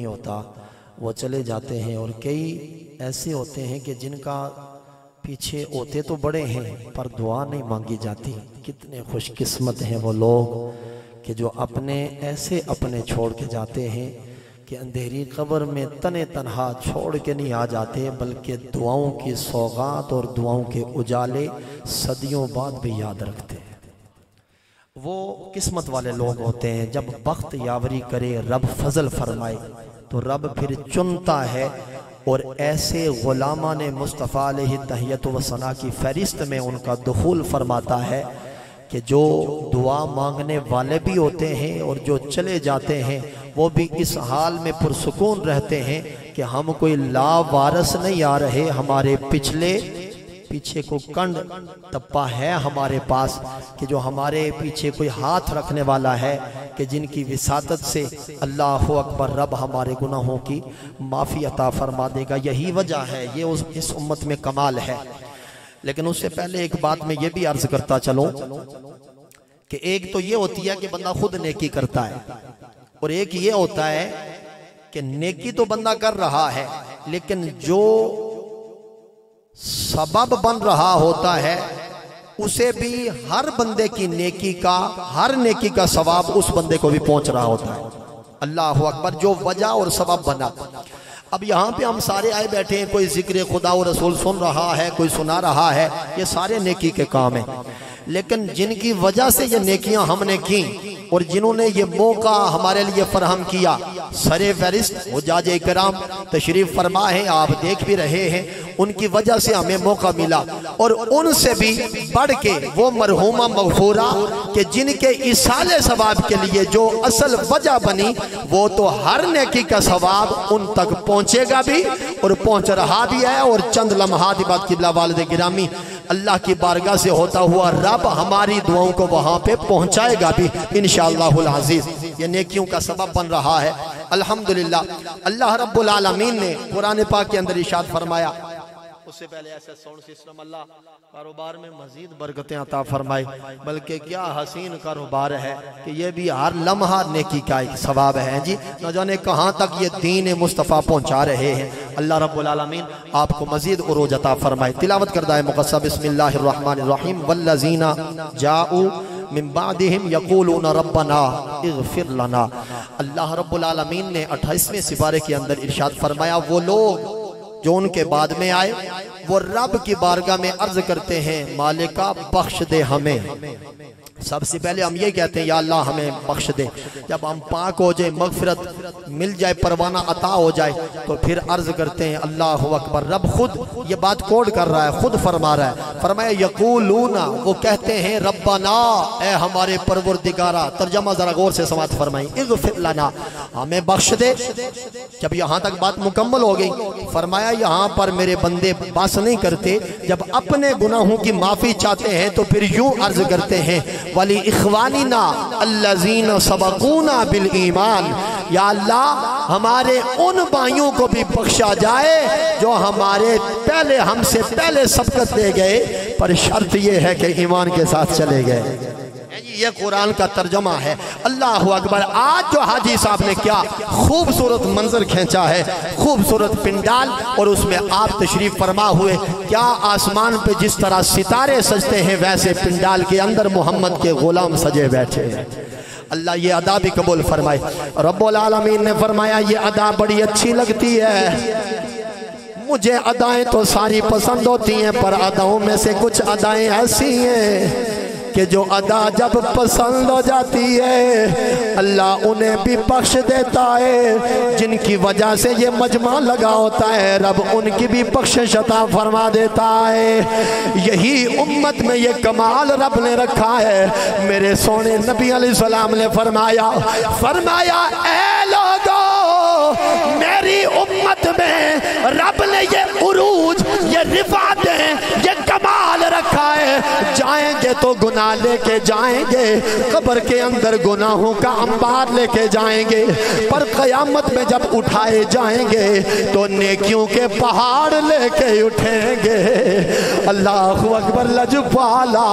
ہوتا، وہ چلے جاتے ہیں، اور کئی ایسے ہوتے ہیں کہ جن کا پیچھے ہوتے تو بڑے ہیں پر دعا نہیں مانگی جاتی۔ کتنے خوش قسمت ہیں وہ لوگ کہ جو ایسے اپنے چھوڑ کے جاتے ہیں کہ اندھیری قبر میں تنہا چھوڑ کے نہیں آ جاتے، بلکہ دعاؤں کی سوغات اور دعاؤں کے اجالے صدیوں بعد بھی یاد رکھتے ہیں۔ وہ قسمت والے لوگ ہوتے ہیں جب بخت یاوری کرے رب فضل فرمائے تو رب پھر چنتا ہے اور ایسے غلامان مصطفیٰ علیہ تحیت و ثنا کی فہرست میں ان کا دخول فرماتا ہے کہ جو دعا مانگنے والے بھی ہوتے ہیں اور جو چلے جاتے ہیں وہ بھی اس حال میں پرسکون رہتے ہیں کہ ہم کوئی لا وارث نہیں آ رہے، ہمارے پیچھے کو کنڈ ٹپا ہے ہمارے پاس کہ جو ہمارے پیچھے کوئی ہاتھ رکھنے والا ہے کہ جن کی وساطت سے اللہ اکبر رب ہمارے گناہوں کی معافی عطا فرما دے گا۔ یہی وجہ ہے، یہ اس امت میں کمال ہے۔ لیکن اس سے پہلے ایک بات میں یہ بھی عرض کرتا چلوں کہ ایک تو یہ ہوتی ہے کہ بندہ خود نیکی کرتا ہے، اور ایک یہ ہوتا ہے کہ نیکی تو بندہ کر رہا ہے لیکن جو سبب بن رہا ہوتا ہے اسے بھی ہر بندے کی نیکی کا ثواب اس بندے کو بھی پہنچ رہا ہوتا ہے۔ اللہ اکبر، جو وجہ اور سبب بنا۔ اب یہاں پہ ہم سارے آئے بیٹھے ہیں، کوئی ذکر خدا و رسول سن رہا ہے، کوئی سنا رہا ہے، یہ سارے نیکی کے کام ہیں، لیکن جن کی وجہ سے یہ نیکیاں ہم نے کی اور جنہوں نے یہ موقع ہمارے لیے فراہم کیا، سرے فہرست حجاج کرام تشریف فرما ہے، آپ دیکھ بھی رہے ہیں، ان کی وجہ سے ہمیں موقع ملا، اور ان سے بھی بڑھ کے وہ مرحومہ مغفورہ کہ جن کے ایصال ثواب کے لیے جو اصل وجہ بنی، وہ تو ہر نیکی کا ثواب ان تک پہنچے گا بھی اور پہنچ رہا بھی ہے، اور چند لمحات بعد قبلہ والد گرامی اللہ کی بارگاہ سے ہوتا ہوا رب ہماری دعاؤں کو وہاں پہ پہنچائے گا بھی انشاءاللہ العزیز۔ یہ نیکیوں کا سبب بن رہا ہے الحمدللہ۔ اللہ رب العالمین نے قرآن پاک کے اندر ارشاد فرمایا، اس سے پہلے ایسے ساؤنڈ سسٹم اللہ کاروبار میں مزید برکتیں عطا فرمائے، بلکہ کیا حسین کاروبار ہے کہ یہ بھی ہر لمحہ نیکی کا ایک ثواب ہے جی، نہ جانے کہاں تک یہ دین مصطفیٰ پہنچا رہے ہیں۔ اللہ رب العالمین آپ کو مزید عروج عطا فرمائے۔ تلاوت کردہ ہے مقصہ بسم اللہ الرحمن الرحیم، والذین جاؤ من بعدہم یقولون ربنا اغفر لنا۔ اللہ رب العالمین نے 28ویں سپارے کے اندر ارشاد فرمایا، وہ لوگ جو ان کے بعد میں آئے وہ رب کی بارگاہ میں عرض کرتے ہیں، مالکا بخش دے ہمیں۔ سب سے پہلے ہم یہ کہتے ہیں یا اللہ ہمیں بخش دے، جب ہم پاک ہو جائے، مغفرت مل جائے، پروانہ عطا ہو جائے، تو پھر عرض کرتے ہیں اللہ اکبر۔ رب خود یہ بات کوڈ کر رہا ہے، خود فرما رہا ہے، فرمایا یقولون، وہ کہتے ہیں ربنا، اے ہمارے پروردگارا۔ ترجمہ ذرا غور سے سماعت فرمائیں، اغفر لنا، ہمیں بخش دے۔ جب یہاں تک بات مکمل ہو گئی، فرمایا یہاں پر میرے بندے بس نہیں کرتے، جب اپنے گناہوں کی معافی چاہتے ہیں تو پھر یوں عرض کرتے ہیں ولی اخواننا الذین سبقونا بالایمان، یا اللہ ہمارے ان بھائیوں کو بھی بخشا جائے جو ہمارے پہلے ہم سے پہلے سبقت دے گئے، پر شرط یہ ہے کہ ایمان کے ساتھ چلے گئے۔ یہ قرآن کا ترجمہ ہے۔ اللہ اکبر۔ آج جو حاجی صاحب نے کیا خوبصورت منظر کھینچا ہے، خوبصورت پنڈال، اور اس میں آپ تشریف فرما ہوئے، کیا آسمان پہ جس طرح ستارے سجتے ہیں ویسے پنڈال کے اندر محمد کے غلام سجے بیٹھے ہیں۔ اللہ یہ ادا بھی قبول فرمائے۔ رب العالمین نے فرمایا یہ ادا بڑی اچھی لگتی ہے، مجھے ادائیں تو ساری پسند ہوتی ہیں، پر اداؤں میں سے کچھ ادائیں ایسی ہیں کہ جو ادا جب پسند ہو جاتی ہے اللہ انہیں بھی بخش دیتا ہے، جن کی وجہ سے یہ مجمع لگا ہوتا ہے رب ان کی بھی بخشش عطا فرما دیتا ہے۔ یہی امت میں یہ کمال رب نے رکھا ہے۔ میرے سونے نبی علیہ السلام نے فرمایا اے لوگو میری امت میں رب نے یہ عروج، یہ رفعتیں، یہ کمال رکھا ہے۔ جائیں گے تو گناہ لے کے جائیں گے، قبر کے اندر گناہوں کا انبار لے کے جائیں گے، پر قیامت میں جب اٹھائے جائیں گے تو نیکیوں کے پہاڑ لے کے اٹھیں گے۔ اللہ اکبر لجپالا،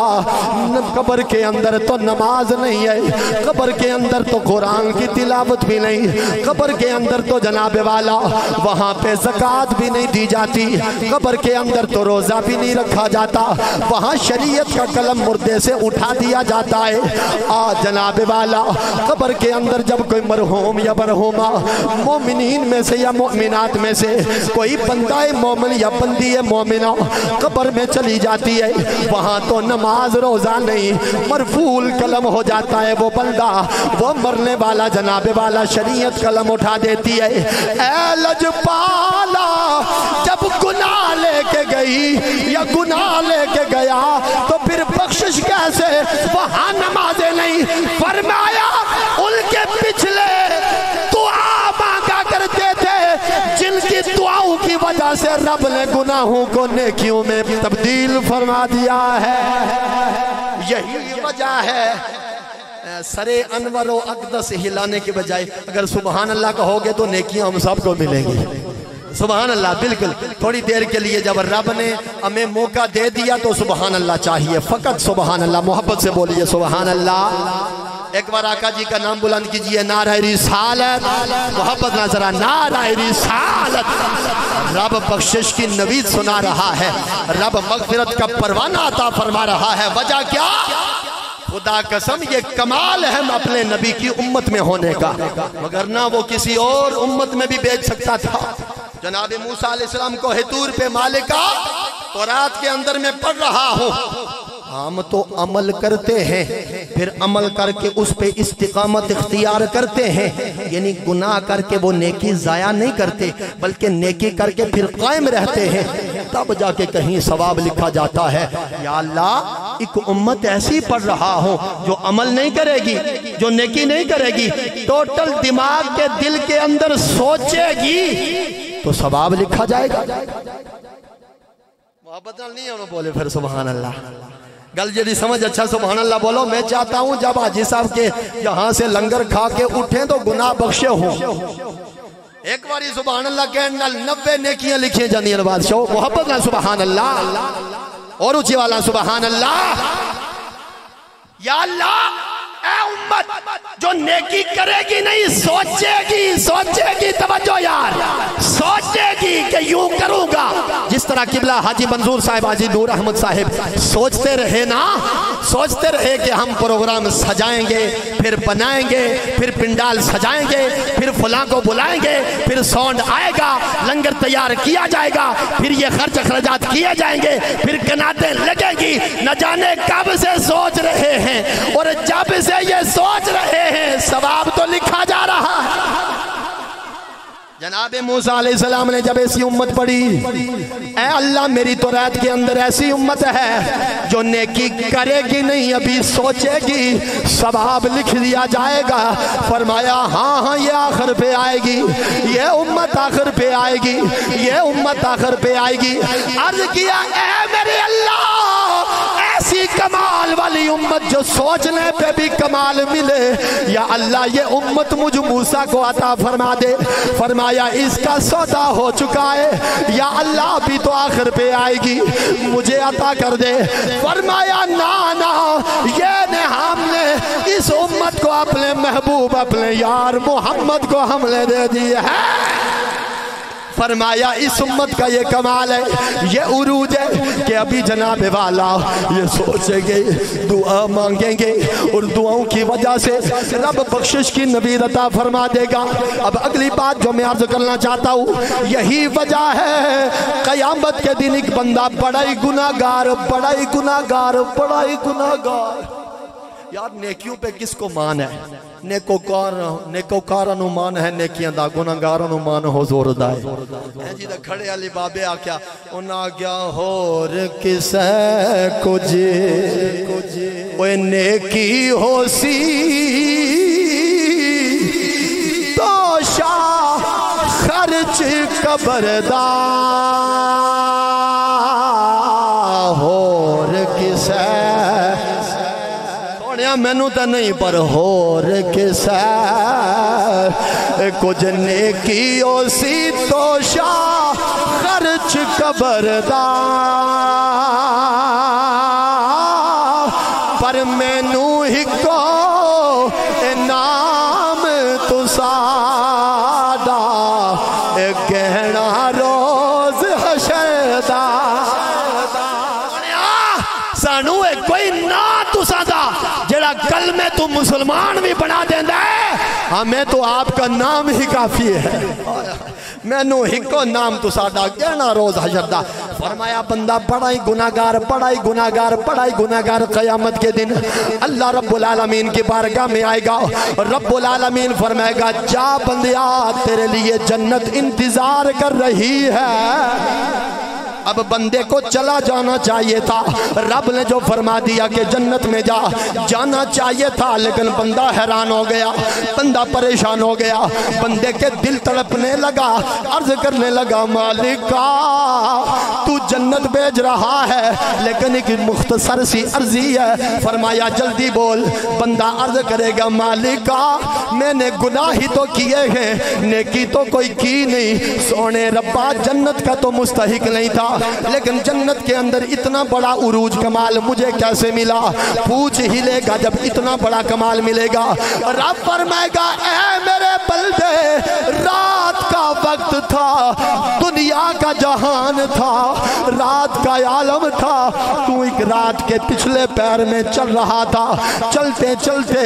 قبر کے اندر تو نماز نہیں ہے، قبر کے اندر تو قرآن کی تلاوت بھی نہیں، قبر کے اندر تو جناب والا وہاں پہ زکوٰۃ بھی نہیں دی جاتی، قبر کے اندر تو روزہ بھی نہیں رکھا جاتا، وہاں شریعت کا قلم مردے سے اٹھا دیا جاتا ہے۔ جناب والا قبر کے اندر جب کوئی مرحوم یا مرحومہ مومنین میں سے یا مومنات میں سے کوئی بندہ مومن یا بندی مومنہ قبر میں چلی جاتی ہے، وہاں تو نماز روزہ نہیں، مرفوع قلم ہو جاتا ہے وہ بندہ، وہ مرنے والا جناب والا شریعت قلم اٹھا دیتی ہے۔ اے لجپالا جب گناہ لے کے گئی یا گناہ لے کے گیا تو پھر بخشش کیسے؟ وہاں نمازیں نہیں، فرمایا ان کے پچھلے دعا مانگا کرتے تھے جن کی دعاؤں کی وجہ سے رب نے گناہوں کو نیکیوں میں تبدیل فرما دیا ہے۔ یہی وجہ ہے سر انور و اقدس ہلانے کے بجائے اگر سبحان اللہ کہو گے تو نیکیاں ہم سب کو ملیں گی۔ سبحان اللہ، بالکل تھوڑی دیر کے لیے جب رب نے ہمیں موقع دے دیا تو سبحان اللہ چاہیے، فقط سبحان اللہ، محبت سے بولیے سبحان اللہ۔ ایک بار آقا جی کا نام بلند کیجئے، نعرہ رسالت، محبت نظرہ، نعرہ رسالت۔ رب بخشش کی نوید سنا رہا ہے، رب مغفرت کا پروانہ عطا فرما رہا ہے۔ وجہ کیا؟ خدا قسم یہ کمال ہے اپنے نبی کی امت میں ہونے کا، مگر نہ وہ کسی اور امت میں بھی بیچ سکتا تھا۔ جناب موسیٰ علیہ السلام کو حتور پہ مالکہ تورات کے اندر میں پڑھ رہا ہوں، ہم تو عمل کرتے ہیں پھر عمل کر کے اس پہ استقامت اختیار کرتے ہیں، یعنی گناہ کر کے وہ نیکی ضائع نہیں کرتے بلکہ نیکی کر کے پھر قائم رہتے ہیں، تب جا کے کہیں ثواب لکھا جاتا ہے۔ یا اللہ ایک امت ایسی پڑھ رہا ہوں جو عمل نہیں کرے گی، جو نیکی نہیں کرے گی، ٹوٹل دماغ کے دل کے اندر سوچے گی تو ثواب لکھا جائے گا۔ محبت نہیں ہے بولے پھر سبحان اللہ، گل جدی سمجھ اچھا سبحان اللہ بولو۔ میں چاہتا ہوں جب حاجی صاحب کے یہاں سے لنگر کھا کے اٹھیں تو گناہ بخشے ہوں، ایک باری سبحان اللہ کہنے 90 نیکیاں لکھیں جنیر بادشاہ، محبت نہ سبحان اللہ، اور اچھی والا سبحان اللہ۔ یا اللہ اے امت جو نیکی کرے گی نہیں سوچے گی، توجہ یار، سوچے گی کہ یوں کروں گا، جس طرح قبلہ حاجی منظور صاحب، حاجی نور احمد صاحب سوچتے رہے نا، سوچتے رہے کہ ہم پروگرام سجائیں گے، پھر بنائیں گے، پھر پنڈال سجائیں گے، پھر فلاں کو بلائیں گے، پھر سونڈ آئے گا، لنگر تیار کیا جائے گا، پھر یہ خرچ اخراجات کیے جائیں گے، پھر کناتیں لگیں گی، نہ جانے کب سے سوچ رہے ہیں، اور جب سے یہ سوچ رہے ہیں ثواب تو لکھا جا رہا ہے۔ جناب موسیٰ علیہ السلام نے جب ایسی امت پڑھی، اے اللہ میری تورات کے اندر ایسی امت ہے جو نیکی کرے گی نہیں ابھی سوچے گی، ثواب لکھ دیا جائے گا۔ فرمایا ہاں یہ آخر پہ آئے گی، یہ امت آخر پہ آئے گی، یہ امت آخر پہ آئے گی۔ عرض کیا اے میرے اللہ ایسی کمال والی امت جو سوچنے پہ بھی کمال ملے، یا اللہ یہ امت مجھ موسیٰ کو عطا فرما دے۔ فرمایا اس کا سودا ہو چکا ہے، یا اللہ ابھی تو آخر پہ آئے گی، مجھے عطا کر دے۔ فرمایا نا یہ ہم نے اس امت کو اپنے محبوب اپنے یار محمد کو ہم نے دے دی ہے۔ فرمایا اس امت کا یہ کمال ہے، یہ عروج ہے کہ ابھی جناب والا یہ سوچیں گے، دعا مانگیں گے اور دعاؤں کی وجہ سے رب بخشش کی نوید عطا فرما دے گا۔ اب اگلی بات جو میں عرض کرنا چاہتا ہوں، یہی وجہ ہے قیامت کے دن ایک بندہ بڑا ہی گناہگار یار نیکیوں پہ کس کو مان ہے؟ نیکوکاراں نو مان ہے نیکیاں دا، گناہگاراں نو مان حضور دا ہے جی دا کھڑے علی بابے آکیا انہاں گیا ہور کسے کچھ وہ نیکی ہو سی تو شاہ خرچ قبردہ ہور کسے مینوں تے نہیں پر ہور کسے کچھ نیکی ہو سی تو شاہ خرچ قبردہ پر مینوں ہی کو نام تو سادا گہنا روز حشر دا سانو کوئی نا تو سادا جڑا کلمے تو مسلمان بھی بنا دیندہ ہے، ہمیں تو آپ کا نام ہی کافی ہے، میں نو ہی کو نام تو سادا گہنا روز حشر دا۔ فرمایا بندہ بڑا ہی گناہگار قیامت کے دن اللہ رب العالمین کی بارگاہ میں آئے گا، رب العالمین فرمائے گا جا بندیا تیرے لیے جنت انتظار کر رہی ہے۔ اب بندے کو چلا جانا چاہیے تھا، رب نے جو فرما دیا کہ جنت میں جانا چاہیے تھا، لیکن بندہ حیران ہو گیا، بندہ پریشان ہو گیا، بندے کے دل تڑپنے لگا، عرض کرنے لگا مالکا تو جنت بھیج رہا ہے لیکن ایک مختصر سی عرضی ہے۔ فرمایا جلدی بول۔ بندہ عرض کرے گا مالکا میں نے گناہ ہی تو کیے ہیں، نیکی تو کوئی کی نہیں، سونے ربا جنت کا تو مستحق نہیں تھا، لیکن جنت کے اندر اتنا بڑا عروج کمال مجھے کیسے ملا؟ پوچھ ہی لے گا جب اتنا بڑا کمال ملے گا۔ رب فرمائے گا اے میرے بندے رات کا وقت تھا، دنیا کا جہان تھا، رات کا عالم تھا، تو ایک رات کے پچھلے پیر میں چل رہا تھا، چلتے چلتے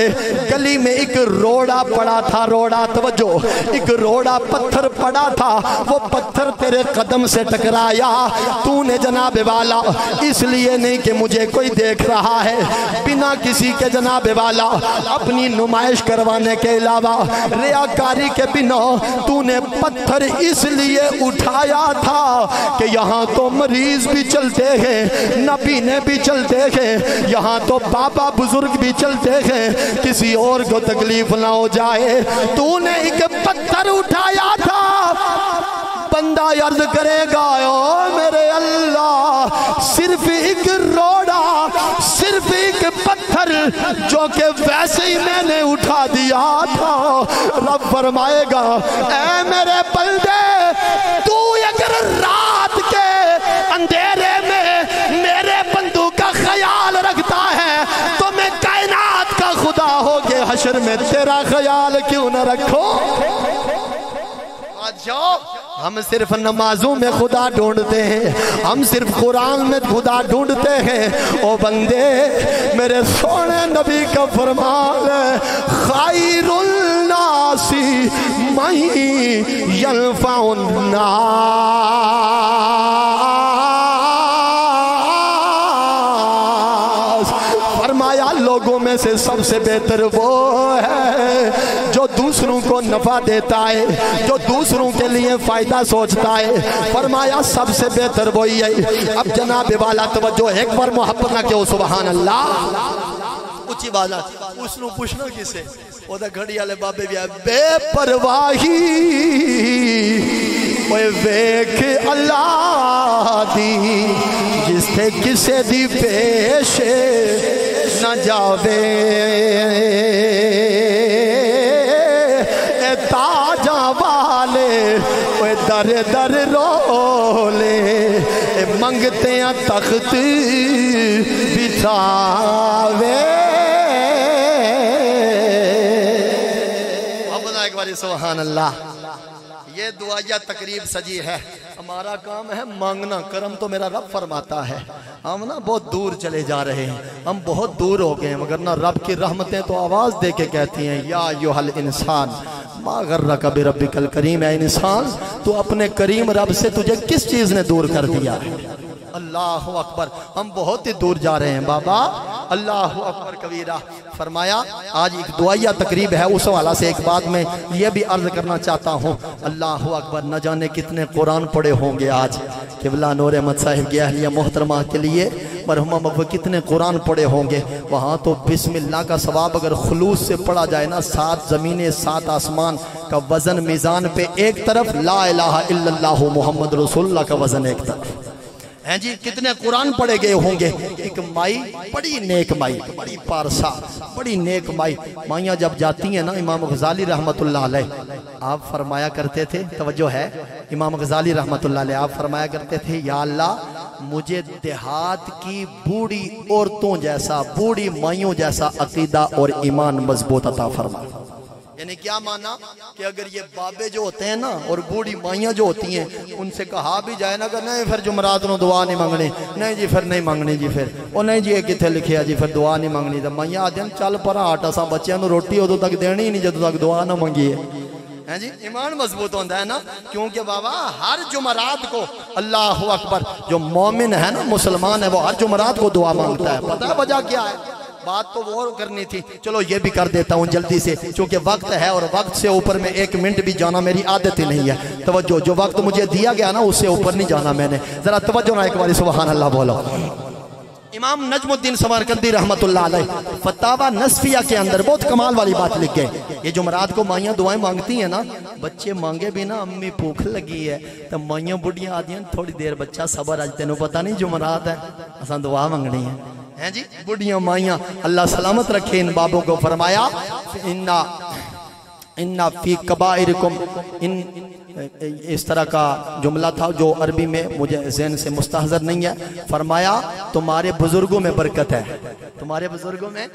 گلی میں ایک روڑا پڑا تھا، روڑا توجہ، ایک روڑا پتھر پڑا تھا، وہ پتھر تیرے قدم سے ٹکرایا، تو نے جناب والا اس لیے نہیں کہ مجھے کوئی دیکھ رہا ہے، بنا کسی کے جناب والا اپنی نمائش کروانے کے علاوہ ریاکاری کے بنا تو نے پتھر اس لیے اٹھایا تھا کہ یہاں تو مریض بھی چلتے ہیں، نبی نے بھی چلتے ہیں، یہاں تو بابا بزرگ بھی چلتے ہیں، کسی اور کو تکلیف نہ ہو جائے، تو نے ایک پتھر اٹھایا تھا۔ بندہ عرض کرے گا او میرے اللہ صرف ایک روڑا، صرف ایک پتھر جو کہ ویسے ہی میں نے اٹھا دیا تھا۔ رب فرمائے گا اے میرے بندے تو اگر رات کے اندھیرے میں میرے بندوں کا خیال رکھتا ہے تو میں کائنات کا خدا ہو کے حشر میں تیرا خیال کیوں نہ رکھو؟ جاؤ ہم صرف نمازوں میں خدا ڈھونڈتے ہیں، ہم صرف قرآن میں خدا ڈھونڈتے ہیں۔ او بندے میرے سونے نبی کا فرمان ہے خیر الناس من ینفع الناس، فرمایا لوگوں میں سے سب سے بہتر وہ ہے جو دوسروں کو نفع دیتا ہے، جو دوسروں کے لیے فائدہ سوچتا ہے۔ فرمایا سب سے بہتر وہی ہے۔ اب جناب والا توجہ ایک بار محبت نہ کہو سبحان اللہ، اچھی بات اس نو پوچھنا کسے وہ دا گھڑی والے بابے بھی ہے بے پرواہی اوے ویکھ اللہ دی جس تے کسے دی پیش نہ جاوے، اے تاجاں والے اوے در در رولے، اے منگتے ہیں تخت بچھاوے۔ سبحان اللہ، یہ دعائیہ تقریب سجی ہے، ہمارا کام ہے مانگنا، کرم تو میرا رب فرماتا ہے۔ ہم نا بہت دور چلے جا رہے ہیں، ہم بہت دور ہو گئے ہیں، مگر نا رب کی رحمتیں تو آواز دے کے کہتی ہیں یا ایھا الانسان ما غرک بربک الکریم، اے انسان تو اپنے کریم رب سے تجھے کس چیز نے دور کر دیا ہے؟ اللہ اکبر، ہم بہت ہی دور جا رہے ہیں بابا، اللہ اکبر کبیرہ۔ فرمایا آج ایک دعائیہ تقریب ہے، اس حوالہ سے ایک بات میں یہ بھی عرض کرنا چاہتا ہوں، اللہ اکبر، نہ جانے کتنے قرآن پڑھے ہوں گے آج قبلہ نور احمد صاحب کی اہلیہ محترمہ کے لیے مرحومہ مغفور کتنے قرآن پڑھے ہوں گے، وہاں تو بسم اللہ کا ثواب اگر خلوص سے پڑھا جائے نا، 7 زمینیں 7 آسمان کا وزن میزان پہ ایک طرف، لا الہ الا اللہ محمد رسول اللہ کا وزن ایک طرف ہیں جی، کتنے قرآن پڑھے گئے ہوں گے۔ ایک مائی، بڑی نیک مائی، بڑی پارسا، بڑی نیک مائی، مائیاں جب جاتی ہیں نا، امام غزالی رحمت اللہ علیہ آپ فرمایا کرتے تھے، توجہ ہے، امام غزالی رحمت اللہ علیہ آپ فرمایا کرتے تھے، یا اللہ مجھے دیہات کی بوڑھی عورتوں جیسا، بوڑھی مائیوں جیسا عقیدہ اور ایمان مضبوط عطا فرما۔ یعنی کیا مانا کہ اگر یہ بابے جو ہوتے ہیں نا اور بوڑھی مائیاں جو ہوتی ہیں، ان سے کہا بھی جائے نا کہ نہیں پھر جمعرات نو دعا نہیں مانگنی، نہیں جی پھر نہیں مانگنی جی، پھر وہ نہیں جی یہ کتھے لکھیا جی پھر دعا نہیں مانگنی، تو مائیاں آتے ہیں چل پرا آٹا سا بچیاں نو روٹی ادو تک دینی ہی نہیں جدو تک دعا نہ مانگی ہے جی۔ ایمان مضبوط ہوتا ہے نا، کیونکہ بابا ہر جمعرات کو اللہ اکبر جو مومن ہے نا، مسلمان ہے، وہ ہر جمعرات کو دعا مانگتا ہے۔ پتہ وجہ کیا ہے؟ بات تو وہ کرنی تھی، چلو یہ بھی کر دیتا ہوں جلدی سے، چونکہ وقت ہے اور وقت سے اوپر میں 1 منٹ بھی جانا میری عادت ہی نہیں ہے۔ توجہ، جو وقت مجھے دیا گیا نا اس سے اوپر نہیں جانا میں نے، ذرا توجہ نہ ایک باری سبحان اللہ بولو۔ امام نجم الدین سمرقندی رحمت اللہ علیہ فتاوی نصفیہ کے اندر بہت کمال والی بات لکھ گئے، یہ جمعرات کو مائیاں دعائیں مانگتی ہیں نا، بچے مانگے بھی نا امی بھوک لگی ہے تو مائیاں بڑھیاں آدھی ہیں تھوڑی دیر بچہ صبر، آج تینوں پتہ نہیں جمعرات ہے اساں دعا مانگنی ہے ہیں جی۔ بڑھیاں مائیاں اللہ سلامت رکھے ان بابوں کو، فرمایا اِنَّا فِي قَبَائِرِكُمْ، اس طرح کا جملہ تھا جو عربی میں مجھے ذہن سے مستحضر نہیں ہے، فرمایا تمہارے بزرگوں میں برکت ہے، تمہارے بزرگوں میں،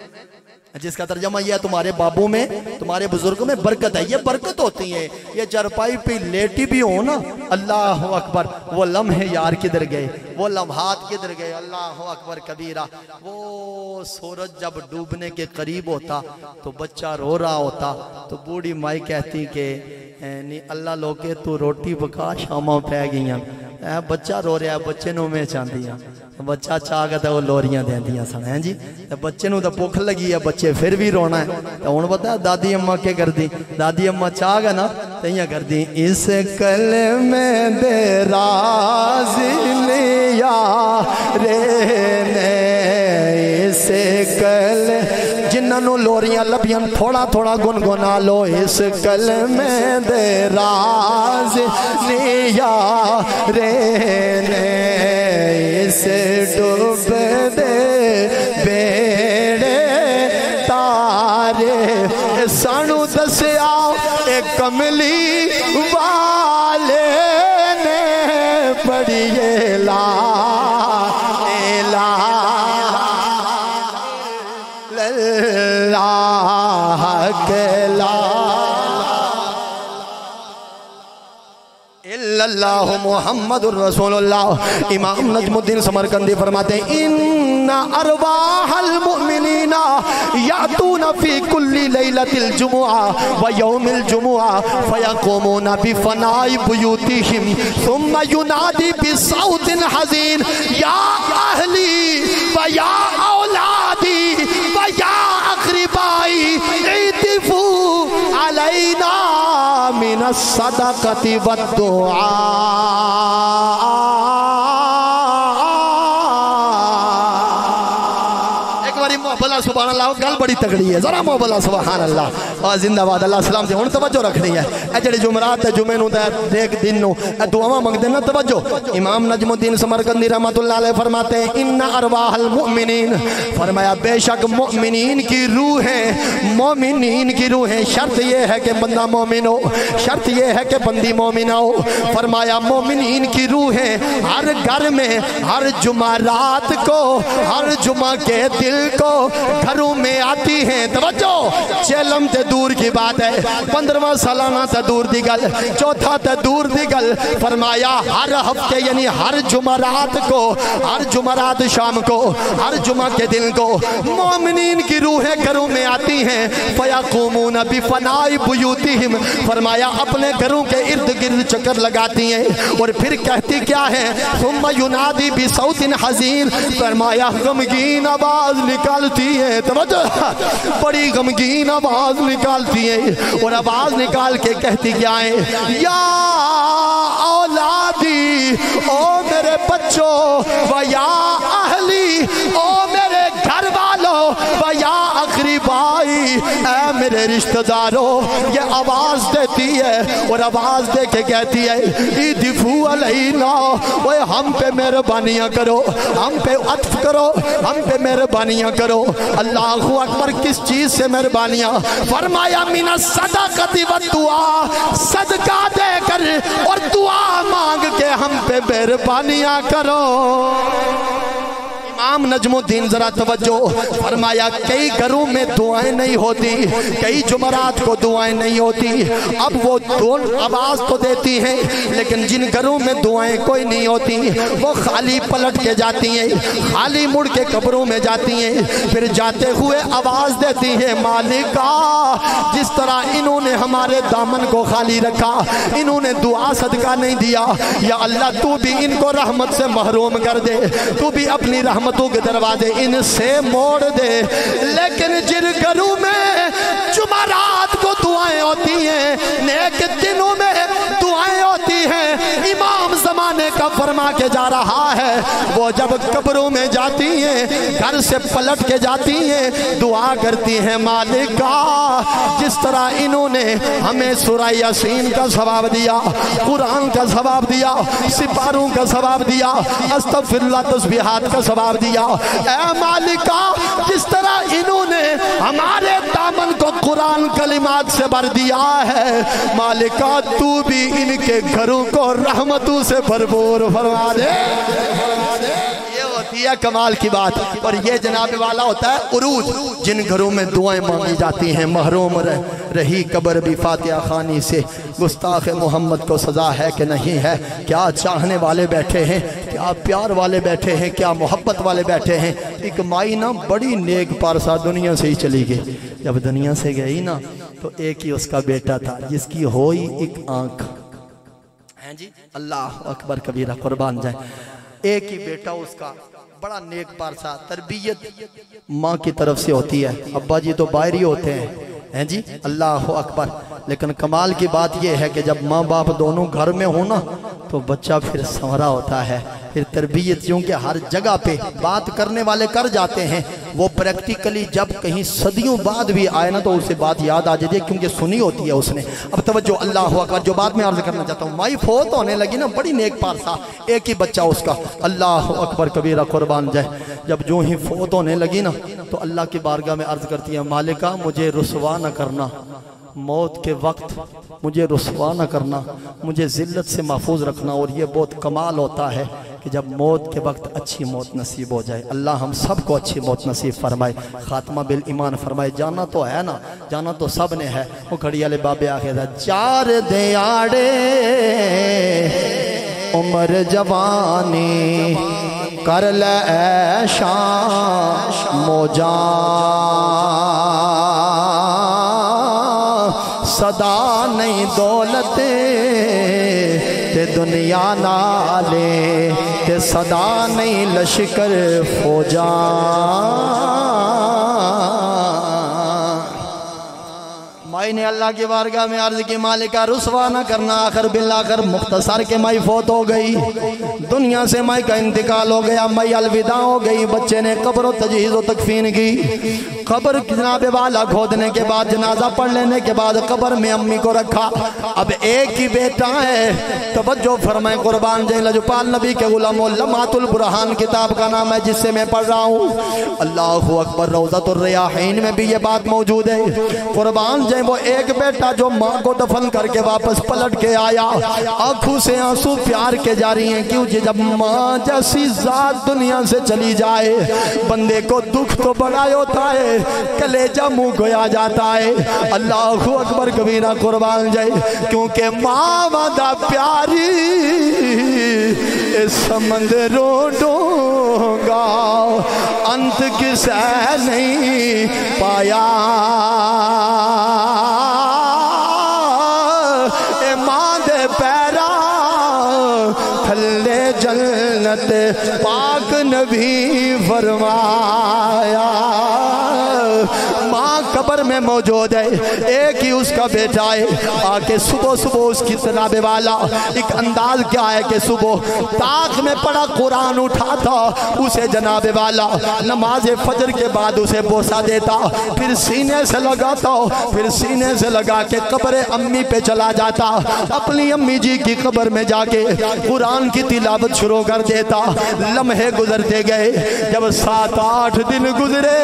جس کا ترجمہ یہ ہے تمہارے بابوں میں، تمہارے بزرگوں میں برکت ہے۔ یہ برکت ہوتی ہے، یہ چرپائی پہ لیٹی بھی ہو نا، اللہ اکبر، وہ لمحے یار کدھر گئے، وہ لمحات کدھر گئے، اللہ اکبر کبیرہ۔ وہ سورج جب ڈوبنے کے قریب ہوتا تو بچہ رو رہا ہوتا تو بوڑھی مائی کہتی کہ اللہ لوگے تو روٹی پکا شاماں پہ گئیاں، بچہ رو رہا ہے، بچے نو میں چاندیاں، بچہ چاہ گا وہ لوریاں دیں دیاں سن ہیں جی، بچے نو تو بھوک لگی ہے، بچے پھر بھی رونا ہے، تو انہوں پتا ہے دادی اماں کے کر دی، دادی اماں چاہ گا نا تو یہ کر دی، اس کلمے دے رازی لیا رینے، اس کلمے جنہوں لوریاں لبیاں تھوڑا تھوڑا گنگنا لو، اس کلمے دے راز لیا رینے، اس ڈوب دے بیڑے تارے، سانو دسیا ایک کملی والے نے پڑھیے لا اللہ محمد الرسول اللہ۔ امام نجم الدین سمرقندی فرماتے ہیں ان ارواح المؤمنین یاتون فی کل لیلۃ الجمعہ و یوم الجمعہ فیقومون بفناء بیوتہم ثم ینادی بصوت حزین یا اہلی و یا اولادی و یا اقربائی عطفوا علینا من الصدقۃ والدعاء۔ ایک باری محبلہ سبحان اللہ، گل بڑی تگڑی ہے، ذرا محبلہ سبحان اللہ اور زندہ باد اللہ سلام سے ہون توجہ رکھنی ہے۔ اے جڑے جمعرات ہے جمعے نو دیکھ دن نو دعاواں منگدے نا، توجہ۔ امام نجم الدین سمرقندی رحمت اللہ علیہ فرماتے ہیں ان ارواح المؤمنین، فرمایا بے شک مؤمنین کی روحیں، مومنین کی روحیں، شرط یہ ہے کہ بندہ مومن ہو، شرط یہ ہے کہ بندی مومنہ ہو۔ فرمایا مومنین کی روحیں ہر گھر میں ہر جمعرات کو، ہر جمعہ کے دل کو گھروں میں آتی ہیں، توجہ، چیلم تے دور کی بات ہے 15واں سالانہ تا دور دی گل چوتھا تا دور دی گل فرمایا ہر ہفتے یعنی ہر جمعرات کو ہر جمعرات شام کو ہر جمعہ کے دن کو مومنین کی روحیں گھروں میں آتی ہیں فَيَقُومُونَ بِفَنَائِ بُيُوتِهِمْ فرمایا اپنے گھروں کے ارد گرد چکر لگاتی ہیں اور پھر کہتی کیا ہے ثُمَّ يُنَادِي بِصَوْتٍ حَزِينٍ فرمایا غمگین آواز نکالتی ہے توجہ بڑی غمگین آواز نکالتی ہے اور آواز نکال کے کہتی کیا ہے یا اولادی او میرے بچوں و یا اہلی او میرے گھر والوں و یا اقربائی اے میرے رشتہ داروں یہ آواز دیتی ہے اور آواز دے کے کہتی ہے ادفو علینا اوے ہم پہ مہربانیاں کرو ہم پہ عطف کرو ہم پہ مہربانیاں کرو اللہ اکبر کس چیز سے مہربانیاں فرمایا من الصدقۃ والدعاء صدقہ دے کر اور دعا مانگ کے ہم پہ مہربانیاں کرو امام نجم الدین ذرا توجہ فرمایا کئی گھروں میں دعائیں نہیں ہوتی کئی جمعرات کو دعائیں نہیں ہوتی اب وہ آواز تو دیتی ہیں لیکن جن گھروں میں دعائیں کوئی نہیں ہوتی وہ خالی پلٹ کے جاتی ہیں خالی مڑ کے قبروں میں جاتی ہیں پھر جاتے ہوئے آواز دیتی ہیں مالکا جس طرح انہوں نے ہمارے دامن کو خالی رکھا انہوں نے دعا صدقہ نہیں دیا یا اللہ تو بھی ان کو رحمت سے محروم کر دے تو بھی اپنی رحمتوں کے دروازے ان سے موڑ دے لیکن جن گھروں میں جمعرات کو دعائیں ہوتی ہیں نیک دنوں میں دعائیں ہوتی ہیں امام زمانے کا فرما کے جا رہا ہے وہ جب قبروں میں جاتی ہیں گھر سے پلٹ کے جاتی ہیں دعا کرتی ہیں مالکا جس طرح انہوں نے ہمیں سورہ یاسین کا ثواب دیا قرآن کا ثواب دیا سپاروں کا ثواب دیا استغفر اللہ تسبیحات کا ثواب دیا اے مالکا جس طرح انہوں نے ہمارے دامن کو قرآن کلمات سے بھر دیا ہے مالکا تو بھی ان کے گھروں کو رحمتوں سے بھرپور فرما دے یہ ہوتی ہے کمال کی بات اور یہ جناب والا ہوتا ہے عروج جن گھروں میں دعائیں مانگی جاتی ہیں محروم رہی قبر بھی فاتحہ خوانی سے گستاخ محمد کو سزا ہے کہ نہیں ہے کیا چاہنے والے بیٹھے ہیں کیا پیار والے بیٹھے ہیں کیا محبت والے بیٹھے ہیں ایک مائی نا بڑی نیک پارسا دنیا سے ہی چلی گئی جب دنیا سے گئی نا تو ایک ہی اس کا بیٹا تھا جس کی ہوئی ایک آنکھ ہیں جی اللہ اکبر کبیرہ قربان جائے ایک ہی بیٹا اس کا بڑا نیک پارسا تربیت ماں کی طرف سے ہوتی ہے ابا جی تو باہر ہی ہوتے ہیں جی اللہ اکبر لیکن کمال کی بات یہ ہے کہ جب ماں باپ دونوں گھر میں ہوں نا تو بچہ پھر سنورا ہوتا ہے پھر تربیت چونکہ ہر جگہ پہ بات کرنے والے کر جاتے ہیں وہ پریکٹیکلی جب کہیں صدیوں بعد بھی آئے نا تو اسے بات یاد آ جاتی ہے کیونکہ سنی ہوتی ہے اس نے اب توجہ اللہ اکبر جو بات میں عرض کرنا چاہتا ہوں مائی فوت ہونے لگی نا بڑی نیک پارسا ایک ہی بچہ اس کا اللہ اکبر کبیرہ قربان جائے جب جو ہی فوت ہونے لگی نا تو اللہ کی بارگاہ میں عرض کرتی ہے مالکہ مجھے رسوا نہ کرنا موت کے وقت مجھے رسوا نہ کرنا مجھے ذلت سے محفوظ رکھنا اور یہ بہت کمال ہوتا ہے کہ جب موت کے وقت اچھی موت نصیب ہو جائے اللہ ہم سب کو اچھی موت نصیب فرمائے خاتمہ بالایمان فرمائے جانا تو ہے نا جانا تو سب نے ہے وہ کھڑی والے بابے آخر ہے چار دیاڑے عمر جوانی کر لے شان موجان صدا نہیں دولت تے دنیا نالے تے صدا نہیں لشکر فوجان مائی نے اللہ کی بارگاہ میں عرض کی مالکہ رسوا نہ کرنا آخر بالآخر مختصر کے مائی فوت ہو گئی دنیا سے مائی کا انتقال ہو گیا مائی الوداع ہو گئی بچے نے قبر و تجہیز و تکفین کی قبر جناب والا کھودنے کے بعد جنازہ پڑھ لینے کے بعد قبر میں امی کو رکھا اب ایک ہی بیٹا ہے توجہ فرمائیں قربان جائیں لجپال نبی کے غلام لمحات البرہان کتاب کا نام ہے جس سے میں پڑھ رہا ہوں اللہ اکبر روضۃ الریاحین میں بھی یہ بات موجود ہے قربان جائیں وہ وہ ایک بیٹا جو ماں کو دفن کر کے واپس پلٹ کے آیا، آنکھوں سے آنسو پیار کے جاری ہیں، کیونکہ جب ماں جیسی ذات دنیا سے چلی جائے بندے کو دکھ تو بڑا ہوتا ہے، کلیجہ منہ کو آ جاتا ہے۔ اللہ اکبر کبیرہ قربان جائے، کیونکہ ماں وعدہ پیاری سمندروں ڈونگا انت کسے نہیں پایا، اے ماں دے پیرا تھلے جنت پاک نبی فرمایا۔ ماں قبر میں موجود ہے، ایک ہی اس کا بیٹا ہے، آکے صبح صبح اس کی جناب والا ایک انداز کیا ہے کہ صبح طاق میں پڑا قرآن اٹھاتا، اسے جناب والا نماز فجر کے بعد اسے بوسہ دیتا، پھر سینے سے لگاتا، پھر سینے سے لگا کے قبر امی پہ چلا جاتا، اپنی امی جی کی قبر میں جا کے قرآن کی تلاوت شروع کر دیتا۔ لمحے گزرتے گئے، جب 7-8 دن گزرے،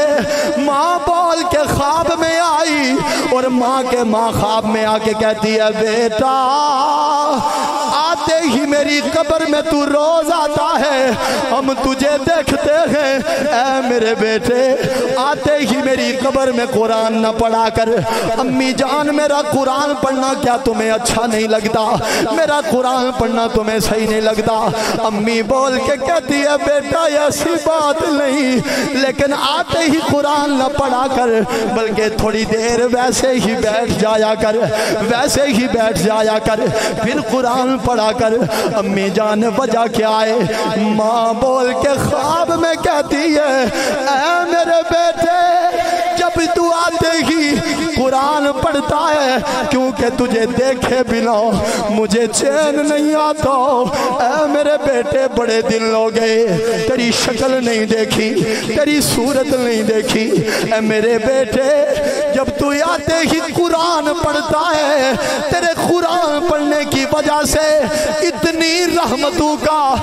ماں بول کے خواب میں آئی، اور ماں خواب میں آ کے کہتی ہے بیٹا آتے ہی میری قبر میں تو روز آتا ہے، ہم تجھے دیکھتے ہیں، اے میرے بیٹے آتے ہی میری قبر میں قرآن نہ پڑھا کر۔ امی جان میرا قرآن پڑھنا کیا تمہیں اچھا نہیں لگتا؟ میرا قرآن پڑھنا تمہیں صحیح نہیں لگتا؟ امی بول کے کہتی ہے بیٹا ایسی بات نہیں، لیکن آتے ہی قرآن نہ پڑھا کر، بلکہ تھوڑی دیر ویسے ہی بیٹھ جایا کر، ویسے ہی بیٹھ جایا کر، پھر قرآن پڑھا کر۔ امی جان وجہ کیا ہے؟ ماں بول کے خواب میں کہتی ہے اے میرے بیٹے جب تو آتے ہی قرآن پڑھتا ہے، کیونکہ تجھے دیکھے بنا مجھے چین نہیں آتا، اے میرے بیٹے بڑے دن ہو گئے تیری شکل نہیں دیکھی، تیری صورت نہیں دیکھی، اے میرے بیٹے جب تو آتے ہی قرآن پڑھتا ہے، تیرے قرآن پڑھنے کی وجہ سے اتنی رحمتوں کا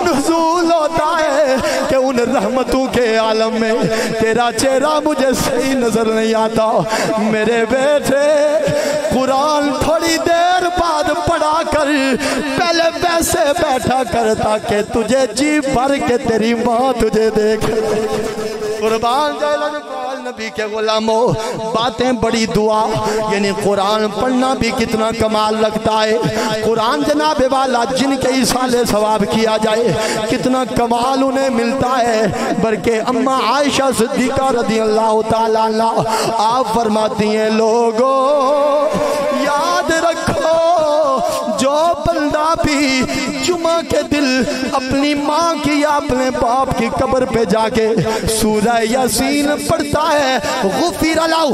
نزول ہوتا ہے کہ ان رحمتوں کے عالم میں تیرا چہرہ مجھے صحیح نظر نہیں آتا۔ میرے بیٹے قرآن تھوڑی دیر بعد پڑھا کر، پہلے ویسے بیٹھا کر تاکہ تجھے جی بھر کے تیری ماں تجھے دیکھے۔ قربان جائے نبی کے غلاموں، باتیں بڑی دعا، یعنی قرآن پڑھنا بھی کتنا کمال لگتا ہے۔ قرآن جناب والا جن کے ایصال ثواب کیا جائے کتنا کمال انہیں ملتا ہے۔ بلکہ اماں عائشہ صدیقہ رضی اللہ تعالیٰ عنہ آپ فرماتی ہیں لوگوں یاد رکھو جو بندہ بھی جمعہ کے دل اپنی ماں کی یا اپنے باپ کی قبر پہ جا کے سورہ یاسین پڑھتا ہے غفر لہ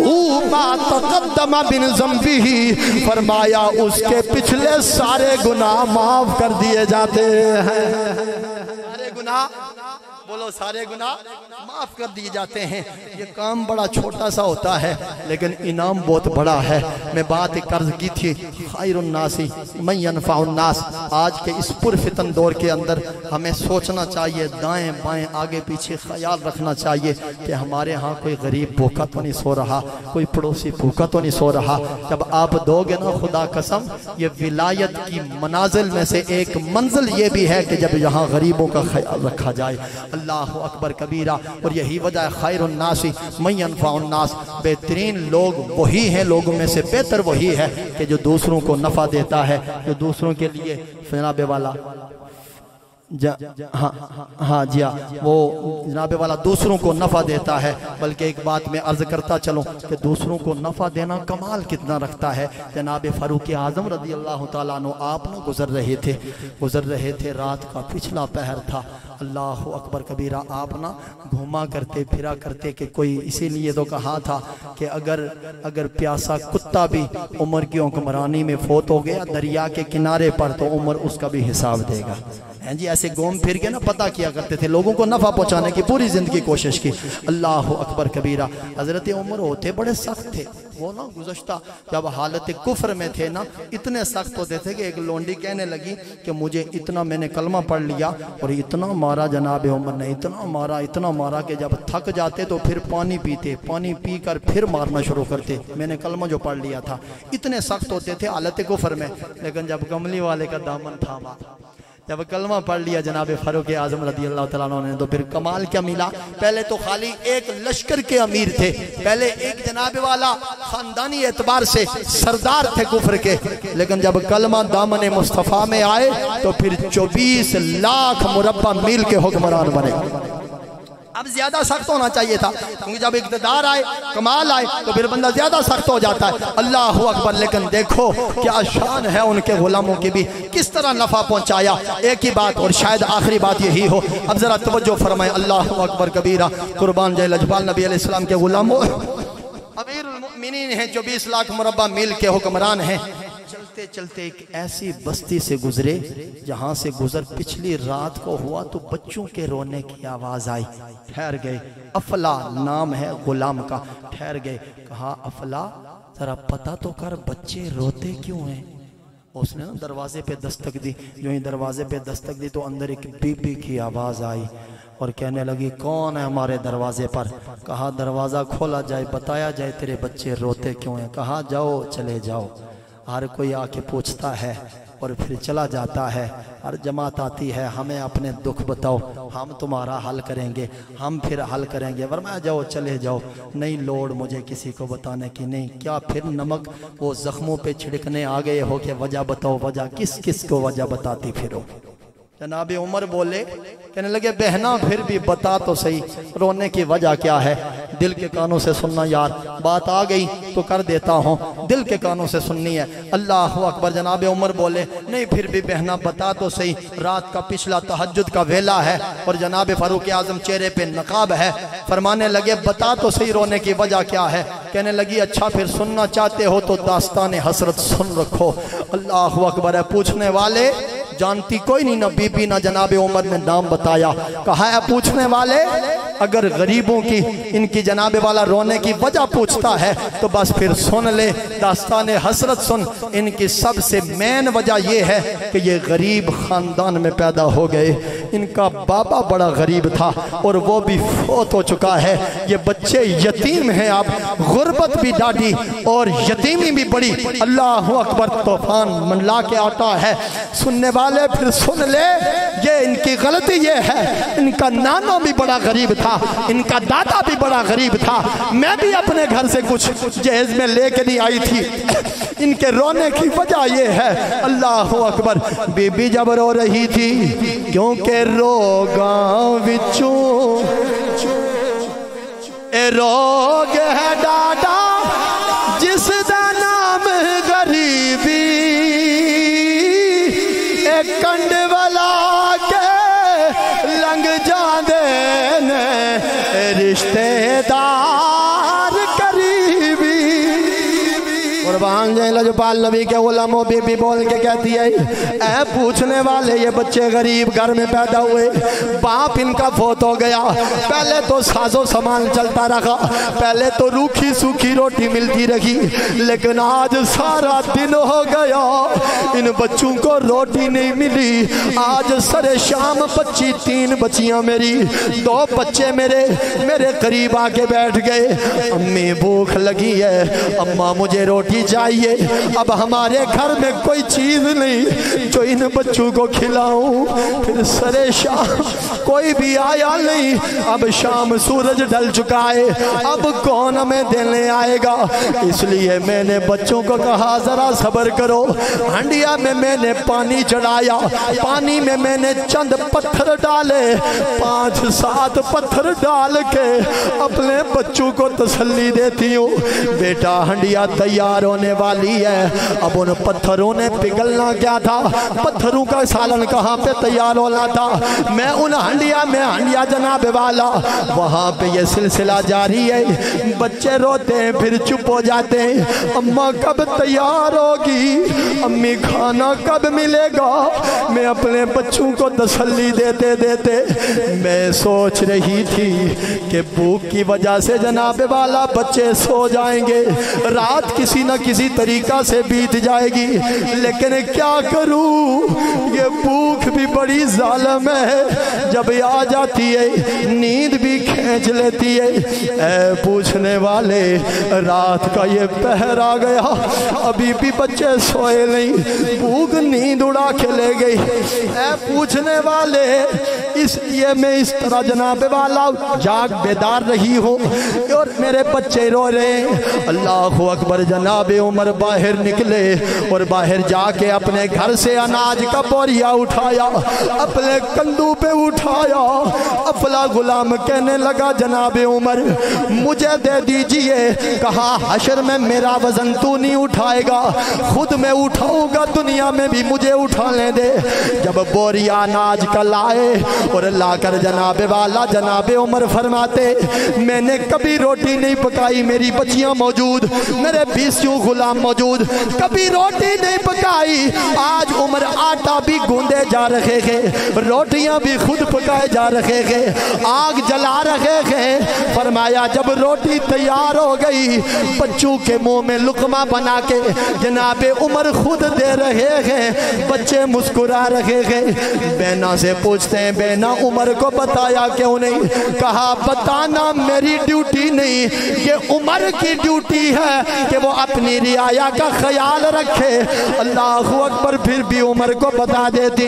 ما تقدم من ذنبہ، فرمایا اس کے پچھلے سارے گناہ معاف کر دیے جاتے ہیں۔ سارے گناہ بولو، سارے گناہ معاف کر دیے جاتے ہیں۔ یہ کام بڑا چھوٹا سا ہوتا ہے لیکن انعام بہت بڑا ہے۔ میں بات ایک عرض کی تھی خیر الناس من ینفع الناس۔ آج کے اس پرفتن دور کے اندر ہمیں سوچنا چاہیے، دائیں بائیں آگے پیچھے خیال رکھنا چاہیے کہ ہمارے ہاں کوئی غریب بھوکا تو نہیں سو رہا، کوئی پڑوسی بھوکا تو نہیں سو رہا۔ جب آپ دو گے نا خدا قسم، یہ ولایت کی منازل میں سے ایک منزل یہ بھی ہے کہ جب یہاں غریبوں کا خیال رکھا جائے۔ اللہ اکبر کبیرہ۔ اور یہی وجہ ہے خیر الناس من ینفع الناس، بہترین لوگ وہی ہیں، لوگوں میں سے بہتر وہی ہے کہ جو دوسروں کو نفع دیتا ہے، جو دوسروں کے لیے جناب والا وہ جناب والا دوسروں کو نفع دیتا ہے۔ بلکہ ایک بات میں عرض کرتا چلوں کہ دوسروں کو نفع دینا کمال کتنا رکھتا ہے۔ جناب فاروق اعظم رضی اللہ تعالیٰ عنہ آپ نہ گزر رہے تھے، رات کا پچھلا پہر تھا۔ اللہ اکبر کبیرہ، آپ نہ گھوما کرتے پھرا کرتے کہ کوئی اسی لیے تو کہا تھا کہ اگر پیاسا کتا بھی عمر کی حکمرانی میں فوت ہو گیا دریا کے کنارے پر تو عمر اس کا بھی حساب دے گا۔ ہیں جی ایسے گھوم پھر کے نا پتہ کیا کرتے تھے، لوگوں کو نفع پہنچانے کی پوری زندگی کوشش کی۔ اللہ اکبر کبیرہ۔ حضرت عمر ہوتے بڑے سخت تھے، وہ نا گزشتہ جب حالت کفر میں تھے نا اتنے سخت ہوتے تھے کہ ایک لونڈی کہنے لگی کہ مجھے اتنا میں نے کلمہ پڑھ لیا اور اتنا مارا جناب عمر نے، اتنا مارا کہ جب تھک جاتے تو پھر پانی پیتے، پانی پی کر پھر مارنا شروع کرتے، میں نے کلمہ جو پڑھ لیا تھا۔ اتنے سخت ہوتے تھے حالت کفر میں، لیکن جب کملی والے کا دامن تھاما، جب کلمہ پڑھ لیا جناب فاروق اعظم رضی اللہ تعالیٰ عنہ نے، تو پھر کمال کیا ملا؟ پہلے تو خالی ایک لشکر کے امیر تھے، پہلے ایک جناب والا خاندانی اعتبار سے سردار تھے کفر کے، لیکن جب کلمہ دامن مصطفیٰ میں آئے تو پھر 24 لاکھ مربع میل کے حکمران بنے۔ اب زیادہ سخت ہونا چاہیے تھا، کیونکہ جب اقتدار آئے، کمال آئے تو پھر بندہ زیادہ سخت ہو جاتا ہے۔ اللہ اکبر۔ لیکن دیکھو کیا شان ہے ان کے غلاموں کی بھی، کس طرح نفع پہنچایا۔ ایک ہی بات اور شاید آخری بات یہی ہو، اب ذرا توجہ فرمائیں۔ اللہ اکبر کبیرہ۔ قربان جائے لجپال نبی علیہ السلام کے غلاموں، امیر المؤمنین ہیں، 24 لاکھ مربع میل کے حکمران ہیں۔ چلتے چلتے ایک ایسی بستی سے گزرے جہاں سے گزر پچھلی رات کو ہوا تو بچوں کے رونے کی آواز آئی۔ ٹھہر گئے، افلا نام ہے غلام کا، ٹھہر گئے، کہا افلا ذرا پتہ تو کر بچے روتے کیوں ہیں۔ اس نے دروازے پہ دستک دی، جو ہی دروازے پہ دستک دی تو اندر ایک بی بی کی آواز آئی اور کہنے لگی کون ہے ہمارے دروازے پر؟ کہا دروازہ کھولا جائے، بتایا جائے تیرے بچے روتے کیوں ہیں۔ کہا جاؤ چلے جاؤ۔ ہر کوئی آ کے پوچھتا ہے اور پھر چلا جاتا ہے، ہر جماعت آتی ہے، ہمیں اپنے دکھ بتاؤ، ہم تمہارا حل کریں گے، ہم پھر حل کریں گے، ورنہ جاؤ چلے جاؤ، نہیں لوڑ مجھے کسی کو بتانے کی نہیں۔ کیا پھر نمک وہ زخموں پہ چھڑکنے آ گئے ہو کہ وجہ بتاؤ، وجہ کس کس کو وجہ بتاتی پھرو؟ جناب عمر بولے، کہنے لگے بہنا پھر بھی بتا تو صحیح رونے کی وجہ کیا ہے۔ دل کے کانوں سے سننا یار، بات آ گئی تو کر دیتا ہوں، دل کے کانوں سے سننی ہے۔ اللہ اکبر۔ جناب عمر بولے نہیں پھر بھی بہنا بتا تو صحیح، رات کا پچھلا تہجد کا ویلا ہے اور جناب فاروق اعظم چہرے پہ نقاب ہے۔ فرمانے لگے بتا تو صحیح رونے کی وجہ کیا ہے۔ کہنے لگی اچھا پھر سننا چاہتے ہو تو داستان حسرت سن رکھو۔ اللہ اکبر ہے۔ پوچھنے والے جانتی کوئی نہیں، نہ بی بی نہ جناب عمر نے نام بتایا۔ کہا ہے پوچھنے والے اگر غریبوں کی ان کی جناب والا رونے کی وجہ پوچھتا ہے تو بس پھر سن لے داستان حسرت سن۔ ان کی سب سے مین وجہ یہ ہے کہ یہ غریب خاندان میں پیدا ہو گئے، ان کا بابا بڑا غریب تھا اور وہ بھی فوت ہو چکا ہے، یہ بچے یتیم ہیں، اب غربت بھی ڈاڑی اور یتیمی بھی بڑی۔ اللہ اکبر۔ طوفان منلا کے آتا ہے۔ سننے والے پھر سن لے، یہ ان کی غلطی یہ ہے، ان کا نانا بھی بڑا غریب تھا، ان کا دادا بھی بڑا غریب تھا، میں بھی اپنے گھر سے کچھ جہیز میں لے کے نہیں آئی تھی۔ ان کے رونے کی وجہ یہ ہے۔ اللہ اکبر۔ بی بی جب رو رہی تھی کیونکہ روگاں وچوں اے روگ ہے ڈاڈا جس دا نام غریبی، اے کنڈ والا کے لنگ جاندے نے رشتے دار قریبی۔ قربان جائیں لجپال نبی کے غلاموں بی بی بول کے کہتی ہے اے پوچھنے والے یہ بچے غریب گھر میں پیدا ہوئے، باپ ان کا فوت ہو گیا، پہلے تو ساز و سامان چلتا رہا، پہلے تو روکھی سوکھی روٹی ملتی رہی، لیکن آج سارا دن ہو گیا ان بچوں کو روٹی نہیں ملی۔ آج سر شام بچی 3 بچیاں میری، 2 بچے میرے قریب آ کے بیٹھ گئے، امی بھوک لگی ہے، اماں مجھے روٹی چاہیے، اب ہمارے گھر میں کوئی چیز نہیں جو ان بچوں کو کھلاؤں۔ پھر سر شام کوئی بھی آیا نہیں، اب شام سورج ڈل چکا ہے، اب کون ہمیں دینے آئے گا؟ اس لیے میں نے بچوں کو کہا ذرا صبر کرو۔ ہنڈیا میں میں نے پانی چڑھایا، پانی میں میں نے چند پتھر ڈالے، 5-7 پتھر ڈال کے اپنے بچوں کو تسلی دیتی ہوں، بیٹا ہنڈیا تیار ہونے والی ہے۔ اب ان پتھروں نے پگھلنا کیا تھا؟ پتھروں کا سالن کہاں پہ تیار ہونا تھا؟ میں ان ہنڈیا جناب والا، وہاں پہ یہ سلسلہ جاری ہے۔ بچے روتے ہیں پھر چپ ہو جاتے ہیں، اماں کب تیار ہوگی، امی کھانا کب ملے گا؟ میں اپنے بچوں کو تسلی دیتے دیتے میں سوچ رہی تھی کہ بھوک کی وجہ سے جناب والا بچے سو جائیں گے، رات کسی نہ کسی طریقہ سے بیت جائے گی، لیکن کیا کروں، یہ بھوک بھی بڑی ظالم ہے، جب آ جاتی ہے نیند بھی کھینچ لیتی ہے۔ اے پوچھنے والے، رات کا یہ پہر آ گیا، ابھی بھی بچے سوئے نہیں، بھوک نیند اڑا کے لے گئی۔ اے پوچھنے والے، اس لیے میں اس طرح جناب والا جاگ بیدار رہی ہوں اور میرے بچے رو رہے ہیں۔ اللہ اکبر، جناب عمر باہر نکلے اور باہر جا کے اپنے گھر سے اناج کا بوریا اٹھایا، اپنے کندھوں پہ اٹھایا۔ افلا غلام کہنے لگا جناب عمر مجھے دے دیجئے۔ کہا حشر میں میرا وزن تو نہیں اٹھائے گا، خود میں اٹھاؤں گا، دنیا میں بھی مجھے اٹھانے دے۔ جب بوریا اناج کا لائے اور لا کر جناب والا جناب عمر فرماتے میں نے کبھی روٹی نہیں پکائی، میری بچیاں موجود، میرے 20 غلام موجود، کبھی روٹی نہیں پکائی۔ آج عمر آٹا بھی گوندے جا رہے ہیں، روٹیاں بھی خود پکائے جا رہے ہیں، آگ جلا رہے ہیں۔ فرمایا جب روٹی تیار ہو گئی، بچوں کے منہ میں لقمہ بنا کے جناب عمر خود دے رہے ہیں، بچے مسکرا رہے ہیں۔ بینا سے پوچھتے ہیں بینا عمر کو بتایا کیوں نہیں؟ کہا بتانا میری ڈیوٹی نہیں، یہ عمر کی ڈیوٹی ہے کہ وہ اپنی رعایا کا خیال رکھے۔ اللہ اکبر، پھر بھی عمر کو بتا دیتی۔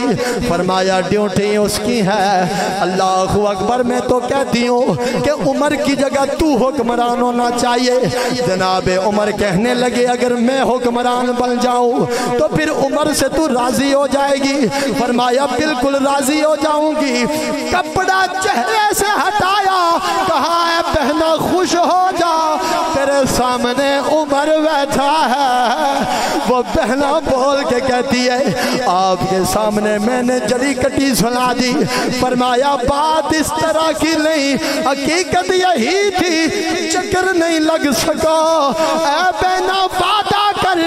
فرمایا ڈیوٹی اس کی ہے۔ اللہ اکبر، میں تو کہتی ہوں کہ عمر کی جگہ تو حکمران ہونا چاہیے۔ جناب عمر کہنے لگے اگر میں حکمران بن جاؤں تو پھر عمر سے تو راضی ہو جائے گی؟ فرمایا بالکل راضی ہو جاؤں گی۔ کپڑا چہرے سے ہٹایا، کہا اے بہنا خوش ہو جا، تیرے سامنے عمر بیٹھا ہے۔ وہ بہنا بول کے کہتی ہے آپ کے سامنے میں نے جلی کٹی سنا دی۔ فرمایا بات اس طرح کی نہیں، حقیقت یہی تھی، چکر نہیں لگ سکا۔ اے بہنا وعدہ کر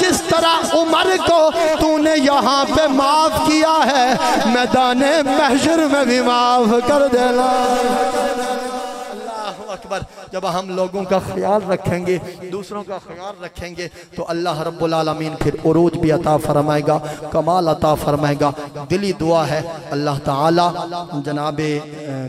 جس طرح عمر کو تو نے یہاں پہ معاف کیا ہے، میدان محشر میں بھی معاف کر دینا۔ اللہ اکبر، جب ہم لوگوں کا خیال رکھیں گے، دوسروں کا خیال رکھیں گے تو اللہ رب العالمین پھر عروج بھی عطا فرمائے گا، کمال عطا فرمائے گا۔ دلی دعا ہے اللہ تعالی جناب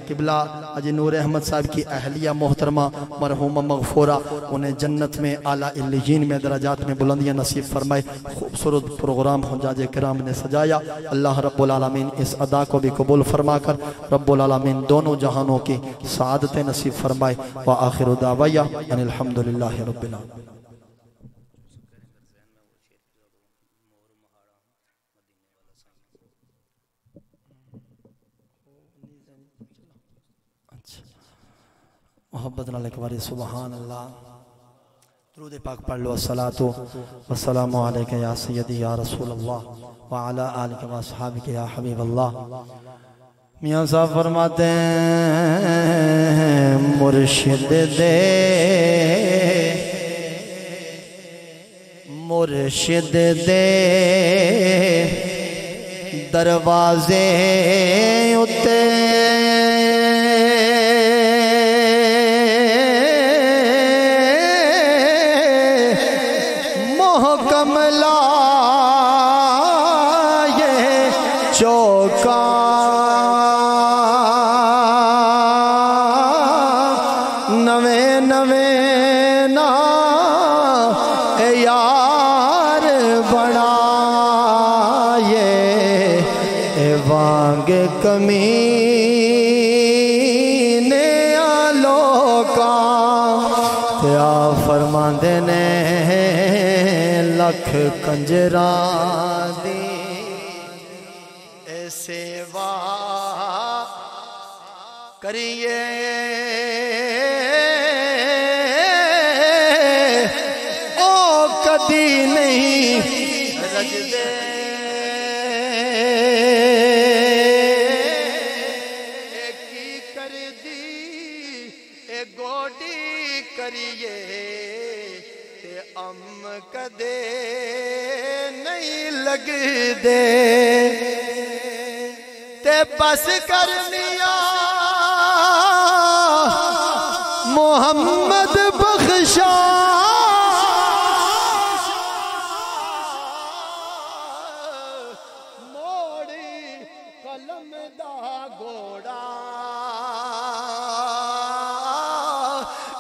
قبلہ حاجی نور احمد صاحب کی اہلیہ محترمہ مرحومہ مغفورہ، انہیں جنت میں اعلیٰ علیین میں درجات میں بلندیاں نصیب فرمائے۔ خوبصورت پروگرام حجاج کرام نے سجایا، اللہ رب العالمین اس ادا کو بھی قبول فرما کر رب العالمین دونوں جہانوں کی سعادتیں نصیب فرمائے۔ وآخر دعویہ ان الحمدللہ رب العالمین۔ محبت نال ایک باری سبحان اللہ، درود پاک پڑھ لو۔ الصلاۃ والسلام علیک یا سیدی یا رسول اللہ وعلی آلک و اصحابک یا حبیب اللہ۔ میاں صاحب فرماتے ہیں مرشد دے مرشد دے دروازے اتے محکم لائے چوکا کمینے آلوکا تیا فرماندے نے لکھ کنجران دی اے سیوا کریے او گوڈی نہیں رج دے کی کر دی اے گوڈی کریے تے ام کدے نہیں لگ دے تے بس کرنیا محمد بخشا موڑی قلم دا گوڑا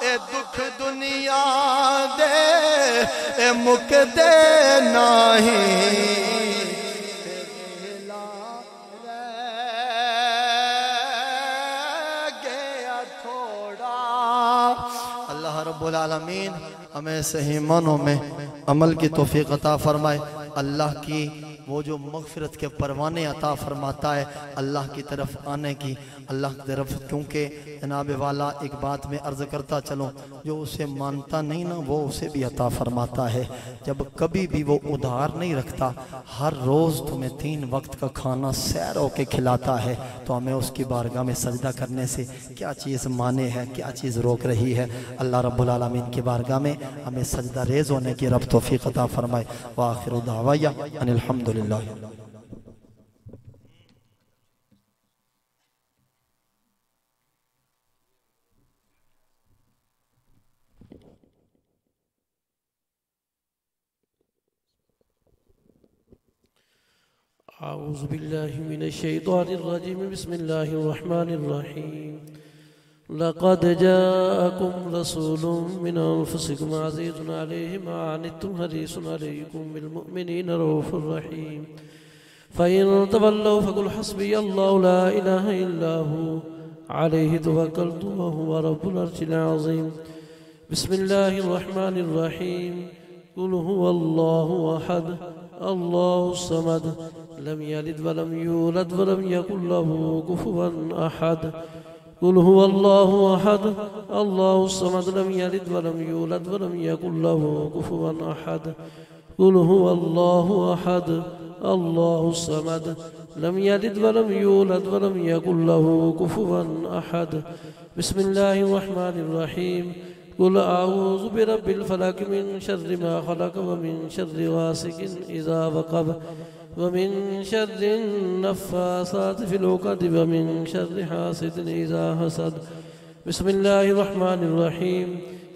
اے دکھ دنیا دے اے مک دے نہیں رب العالمین ہمیں صحیح معنوں میں عمل کی توفیق عطا فرمائے اللہ کی وہ جو مغفرت کے پروانے عطا فرماتا ہے اللہ کی طرف آنے کی اللہ کی طرف کیونکہ جناب والا ایک بات میں عرض کرتا چلوں جو اسے مانتا نہیں نا وہ اسے بھی عطا فرماتا ہے جب کبھی بھی وہ ادھار نہیں رکھتا ہر روز تمہیں 3 وقت کا کھانا سیر ہو کے کھلاتا ہے تو ہمیں اس کی بارگاہ میں سجدہ کرنے سے کیا چیز مانے ہے کیا چیز روک رہی ہے اللہ رب العالمین کی بارگاہ میں ہمیں سجدہ ریز ہونے کی رب توفیق عطا فرمائے وآخر دعوایا ان الحمدللہ أعوذ بالله من الشيطان الرجيم بسم الله الرحمن الرحيم لقد جاءكم رسول من أنفسكم عزيز عليه ما عنتم حريص عليكم بالمؤمنين رؤوف رحيم فإن تولوا فقل حسبي الله لا إله إلا هو عليه توكلت وهو رب العرش العظيم بسم الله الرحمن الرحيم قل هو الله أحد الله الصمد لم يلد ولم يولد ولم يكن له كفوا أحد قل هو الله أحد الله الصمد لم يلد ولم يولد ولم يكن له كفوا أحد قل هو الله أحد الله الصمد لم يلد ولم يولد ولم يكن له كفوا أحد بسم الله الرحمن الرحيم قل أعوذ برب الفلق من شر ما خلق ومن شر غاسق إذا وقب ومن شر النفاثات في العقد ومن شر حاسد إذا حسد بسم الله الرحمن الرحيم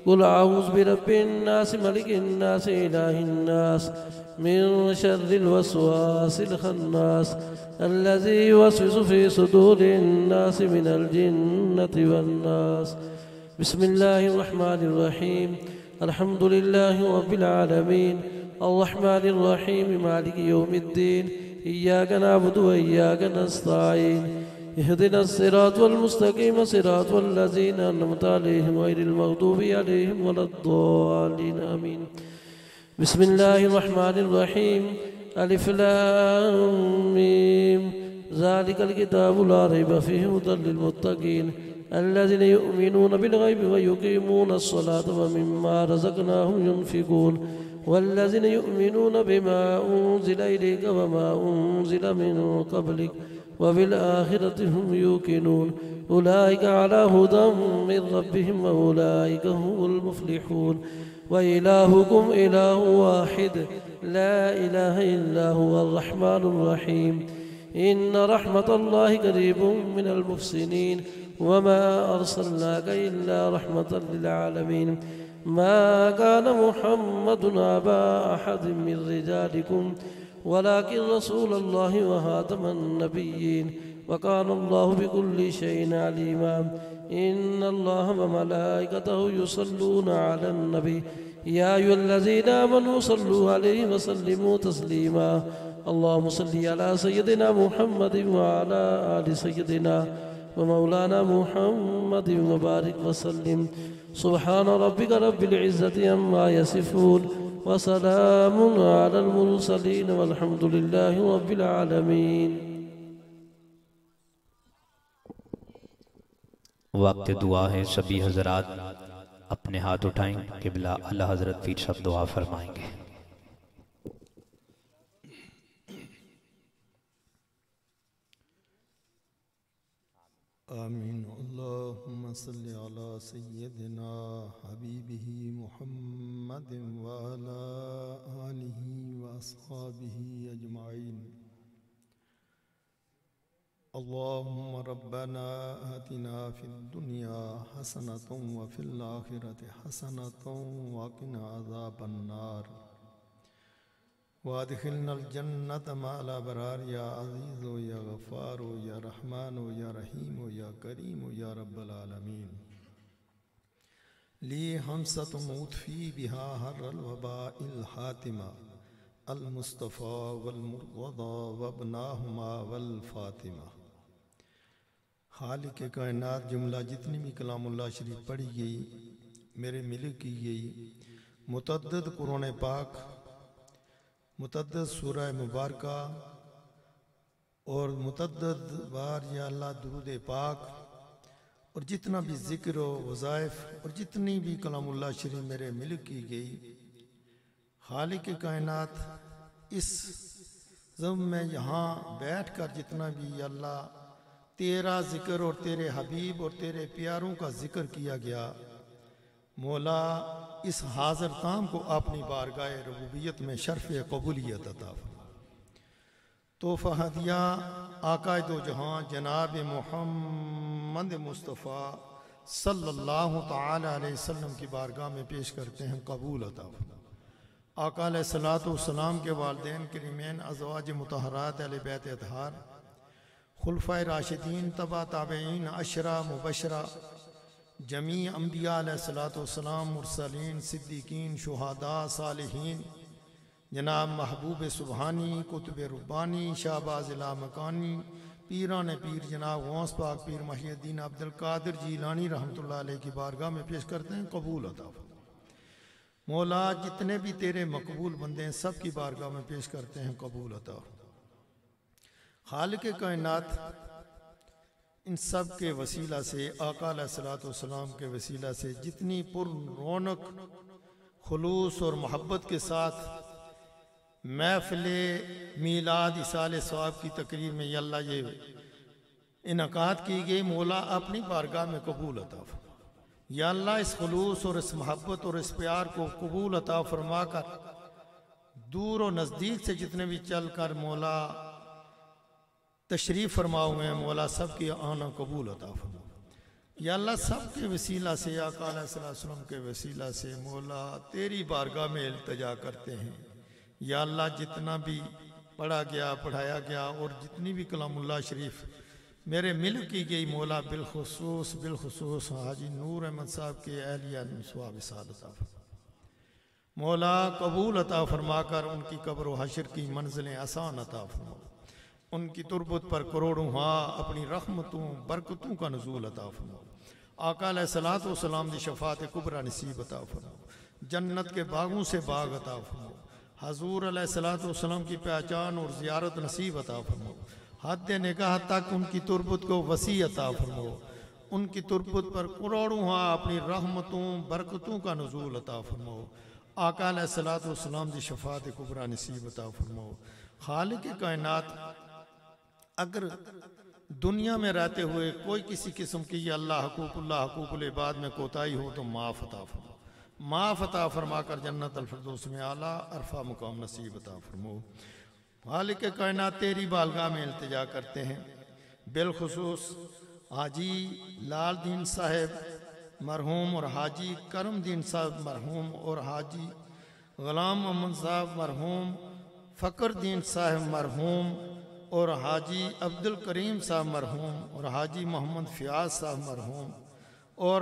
قل أعوذ برب الناس ملك الناس إله الناس من شر الوسواس الخناس الذي يوسوس في صدور الناس من الجنة والناس بسم الله الرحمن الرحيم الحمد لله رب العالمين الرحمن الرحيم مالك يوم الدين إياك نعبد وإياك نستعين اهدنا الصراط المستقيم صراط الذين أنعمت عليهم غير المغضوب عليهم ولا الضالين آمين بسم الله الرحمن الرحيم ألف لام ميم ذلك الكتاب لا ريب فيه هدى للمتقين الذين يؤمنون بالغيب ويقيمون الصلاة ومما رزقناهم ينفقون والذين يؤمنون بما أنزل إليك وما أنزل من قبلك وبالآخرة هم يوقنون أولئك على هدى من ربهم وأولئك هم المفلحون وإلهكم إله واحد لا إله إلا هو الرحمن الرحيم إن رحمة الله قريب من المحسنين وما أرسلناك إلا رحمة للعالمين ما كان محمد أبا أحد من رجالكم ولكن رسول الله وخاتم النبيين وكان الله بكل شيء عليما إن الله وملائكته يصلون على النبي يا أيها الذين آمنوا صلوا عليه وسلموا تسليما اللهم صل على سيدنا محمد وعلى آل سيدنا ومولانا محمد وبارك وسلم سبحان ربك رب العزة عما يصفون وسلام على المرسلين والحمد لله رب العالمين. وقت دعا ہے سبھی حضرات اپنے ہاتھ اٹھائیں قبلہ اللہ حضرت پیر صاحب دعا فرمائیں گے. صل على سيدنا حبيبه محمد وعلى آله وأصحابه أجمعين. اللهم ربنا آتنا في الدنيا حسنة وفي الآخرة حسنة وقنا عذاب النار وادخلنا الجنة مع الأبرار يا عزيز يا غفار يا رحمن يا رحيم يا كريم يا رب العالمين. لي همسة مطفي بها حر الوباء الحاتمة المصطفى والمرتضى وابناهما والفاطمة. خالق کائنات جملہ جتنی بھی کلام اللہ شریف پڑھی گئی میرے ملک کی گئی، متعدد قرآن پاک، متعدد سورہ مبارکہ اور متعدد بار یا اللہ درود پاک اور جتنا بھی ذکر و وظائف اور جتنی بھی کلام اللہ شریف میرے ملک کی گئی، خالق کائنات اس زم میں یہاں بیٹھ کر جتنا بھی یا اللہ تیرا ذکر اور تیرے حبیب اور تیرے پیاروں کا ذکر کیا گیا، مولا اس حاضر تام کو اپنی بارگاہ ربوبیت میں شرف قبولیت عطا فرما. تحفہ ہدیہ آقا دو جہاں جناب محمد مصطفیٰ صلی اللہ تعالی علیہ وسلم کی بارگاہ میں پیش کرتے ہیں، قبول عطا فرما. آقا علیہ السلام کے والدین کریمین، ازواج مطہرات، اہل بیت اطہار، خلفائے راشدین، تبع تابعین، عشرہ مبشرہ، جمیع انبیاء علیہ السلام، مرسلین، صدیقین، شہداء، صالحین، جناب محبوب سبحانی، قطب ربانی، شہباز لامکانی، پیران پیر جناب غوث پاک پیر محی الدین عبد القادر جیلانی رحمۃ اللہ علیہ کی بارگاہ میں پیش کرتے ہیں، قبول عطا فرما. مولا جتنے بھی تیرے مقبول بندے ہیں سب کی بارگاہ میں پیش کرتے ہیں، قبول عطا فرما. خالق کائنات ان سب کے وسیلہ سے، آقا علیہ السلام کے وسیلہ سے جتنی پر رونق خلوص اور محبت کے ساتھ محفل میلاد اصال ثواب کی تقریب میں یا اللہ یہ انعقاد کی گئی، مولا اپنی بارگاہ میں قبول عطا فرما. یا اللہ اس خلوص اور اس محبت اور اس پیار کو قبول عطا فرما کر دور و نزدیک سے جتنے بھی چل کر مولا تشریف فرما ہوئے ہیں، مولا سب کی آنا قبول عطا فرما. یا اللہ سب کے وسیلہ سے، آقا علیہ السلام کے وسیلہ سے مولا تیری بارگاہ میں التجا کرتے ہیں. یا اللہ جتنا بھی پڑھا گیا، پڑھایا گیا اور جتنی بھی کلام اللہ شریف میرے ملک کی گئی، مولا بالخصوص حاجی نور احمد صاحب کے اہلیہ نسوہ وصال عطا فرما. مولا قبول عطا فرما کر ان کی قبر و حشر کی منزلیں آسان عطا فرما. ان کی تربت پر کروڑوں اپنی رحمتوں برکتوں کا نزول عطا فرما. آقا علیہ السلام دی شفاعت کبریٰ نصیب عطا فرما. جنت کے باغوں سے باغ عطا فرما. حضور علیہ السلام کی پہچان اور زیارت نصیب عطا فرما. حد نگاہ تک ان کی تربت کو وسیع عطا فرما. ان کی تربت پر کروڑوں اپنی رحمتوں برکتوں کا نزول عطا فرما. آقا علیہ السلام دی شفاعت کبریٰ نصیب عطا فرما. خالق کائنات اگر دنیا میں رہتے ہوئے کوئی کسی قسم کی یا اللہ حقوق العباد میں کوتاہی ہو تو معاف عطا فرما. معاف عطا فرما کر جنت الفردوس میں اعلیٰ عرفہ مقام نصیب عطا فرما. خالق کائنات تیری بارگاہ میں التجا کرتے ہیں، بالخصوص حاجی لال دین صاحب مرحوم اور حاجی کرم دین صاحب مرحوم اور حاجی غلام محمد صاحب مرحوم، فقر دین صاحب مرحوم اور حاجی عبد الکریم صاحب مرحوم اور حاجی محمد فیاض صاحب مرحوم اور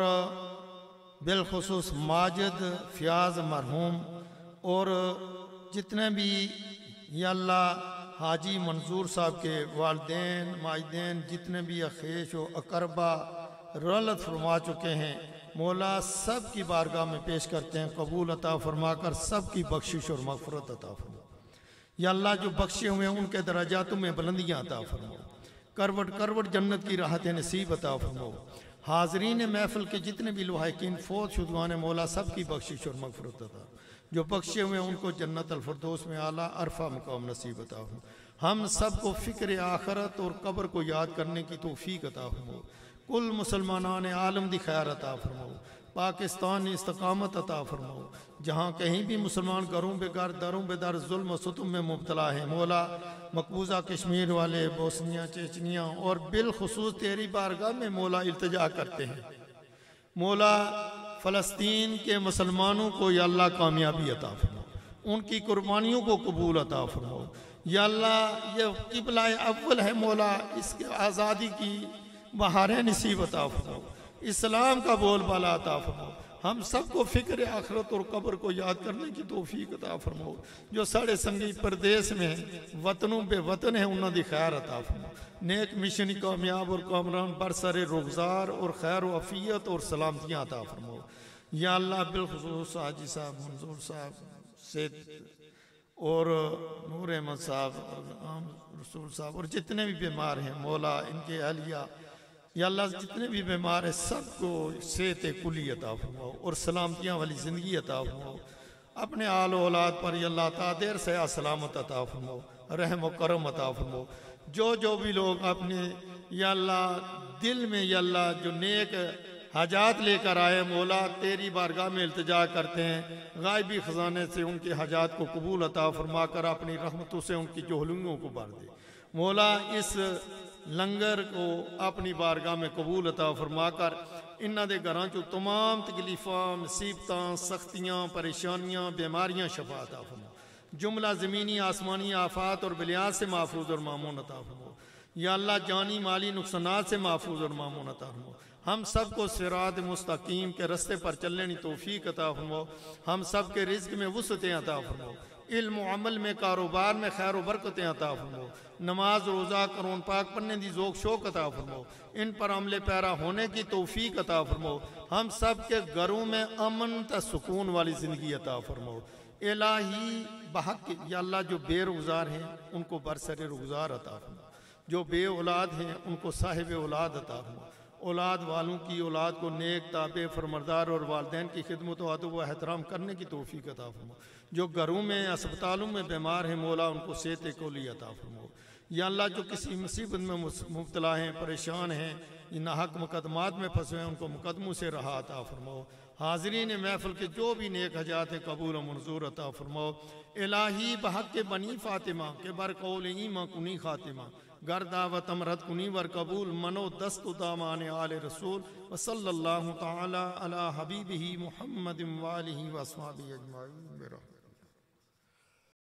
بالخصوص ماجد فیاض مرحوم اور جتنے بھی یا اللہ حاجی منظور صاحب کے والدین ماجدین جتنے بھی اخیش و اقربا رحلت فرما چکے ہیں، مولا سب کی بارگاہ میں پیش کرتے ہیں، قبول عطا فرما کر سب کی بخشش اور مغفرت عطا فرما. یا اللہ جو بخشے ہوئے ہیں ان کے درجاتوں میں بلندیاں عطا فرما. کروٹ کروٹ جنت کی راحت نصیب عطا فرما. حاضرین محفل کے جتنے بھی لوحائقین فوت شدگان مولا سب کی بخشش اور مغفرت عطا. جو بخشے ہوئے ہیں ان کو جنت الفردوس میں اعلیٰ عرفہ مقام نصیب عطا فرما. ہم سب کو فکر آخرت اور قبر کو یاد کرنے کی توفیق عطا فرما. کل مسلمانان عالم دی خیر عطا فرماؤ، پاکستان استقامت عطا فرماؤ، جہاں کہیں بھی مسلمان گھروں بے گھر دروں بے در ظلم و ستم میں مبتلا ہیں مولا، مقبوضہ کشمیر والے، بوسنیا چیچنیا اور بالخصوص تیری بارگاہ میں مولا التجا کرتے ہیں مولا، فلسطین کے مسلمانوں کو یا اللہ کامیابی عطا فرماؤ، ان کی قربانیوں کو قبول عطا فرماؤ یا اللہ، یہ قبلہ اول ہے مولا، اس کے آزادی کی بہاریں نصیب عطا فرماؤ، اسلام کا بول بالا عطا فرماؤ، ہم سب کو فکر آخرت اور قبر کو یاد کرنے کی توفیق عطا فرماؤ، جو ساڑے سنگی پردیس میں وطنوں بے وطن ہیں انہوں دی خیر عطا فرماؤ، نیک مشن کامیاب اور کامران برسر رخسار اور خیر و عافیت اور سلامتیاں عطا فرماؤ یا اللہ، بالخصوص حاجی صاحب، منظور صاحب، سید اور نور احمد صاحب اور عام رسول صاحب اور جتنے بھی بیمار ہیں مولا، ان کے اہلیہ یا اللہ، جتنے بھی بیمار ہیں سب کو صحت کلی عطا فرماؤ اور سلامتیاں والی زندگی عطا فرماؤ، اپنے آل و اولاد پر یا اللہ تعالی دیر سے سلامت عطا فرماؤ، رحم و کرم عطا فرماؤ، جو بھی لوگ اپنے یا اللہ دل میں یا اللہ جو نیک حاجات لے کر آئے مولا، تیری بارگاہ میں التجا کرتے ہیں، غائبی خزانے سے ان کے حاجات کو قبول عطا فرما کر اپنی رحمتوں سے ان کی جہلنگوں کو بھر دے مولا، اس لنگر کو اپنی بارگاہ میں قبول عطا فرما کر انہاں دے گھراں چوں تمام تکلیفاں، مصیبتاں، سختیاں، پریشانیاں، بیماریاں شفا عطا فرما، جملہ زمینی آسمانی آفات اور بلیات سے محفوظ اور مامون عطا فرما یا اللہ، جانی مالی نقصانات سے محفوظ اور مامون عطا فرما، ہم سب کو صراط مستقیم کے رستے پر چلنے کی توفیق عطا فرما، ہم سب کے رزق میں وسعتیں عطا فرما، علم و عمل میں، کاروبار میں خیر و برکتیں عطا فرما، نماز روزہ قرآن پاک پڑھنے دی ذوق شوق عطا فرما، ان پر عمل پیرا ہونے کی توفیق عطا فرما، ہم سب کے گھروں میں امن تا سکون والی زندگی عطا فرما، الہی بحق یا اللہ، جو بے روزگار ہیں ان کو برسر روزگار عطا فرما، جو بے اولاد ہیں ان کو صاحب اولاد عطا فرما، اولاد والوں کی اولاد کو نیک، تابع، فرمردار اور والدین کی خدمت و ادب و احترام کرنے کی توفیق عطا فرما، جو گھروں میں اسپتالوں میں بیمار ہیں مولا ان کو صحت کلی عطا فرما یا اللہ، جو کسی مصیبت میں مبتلا ہیں، پریشان ہیں، ناحق مقدمات میں پھنسے ہیں ان کو مقدموں سے رہا عطا فرماؤ، حاضرین محفل کے جو بھی نیک حاجات ہیں قبول و منظور عطا فرماؤ، الہی بحق کے بنی فاطمہ کے برقول ایمہ کنی خاتمہ، گر دعوت امرت کنی ور قبول، منو دست دامان آل رسول، وصلی اللہ تعالی علی حبیبہ محمد وآلہ واصحابہ اجمعین برحمتہ۔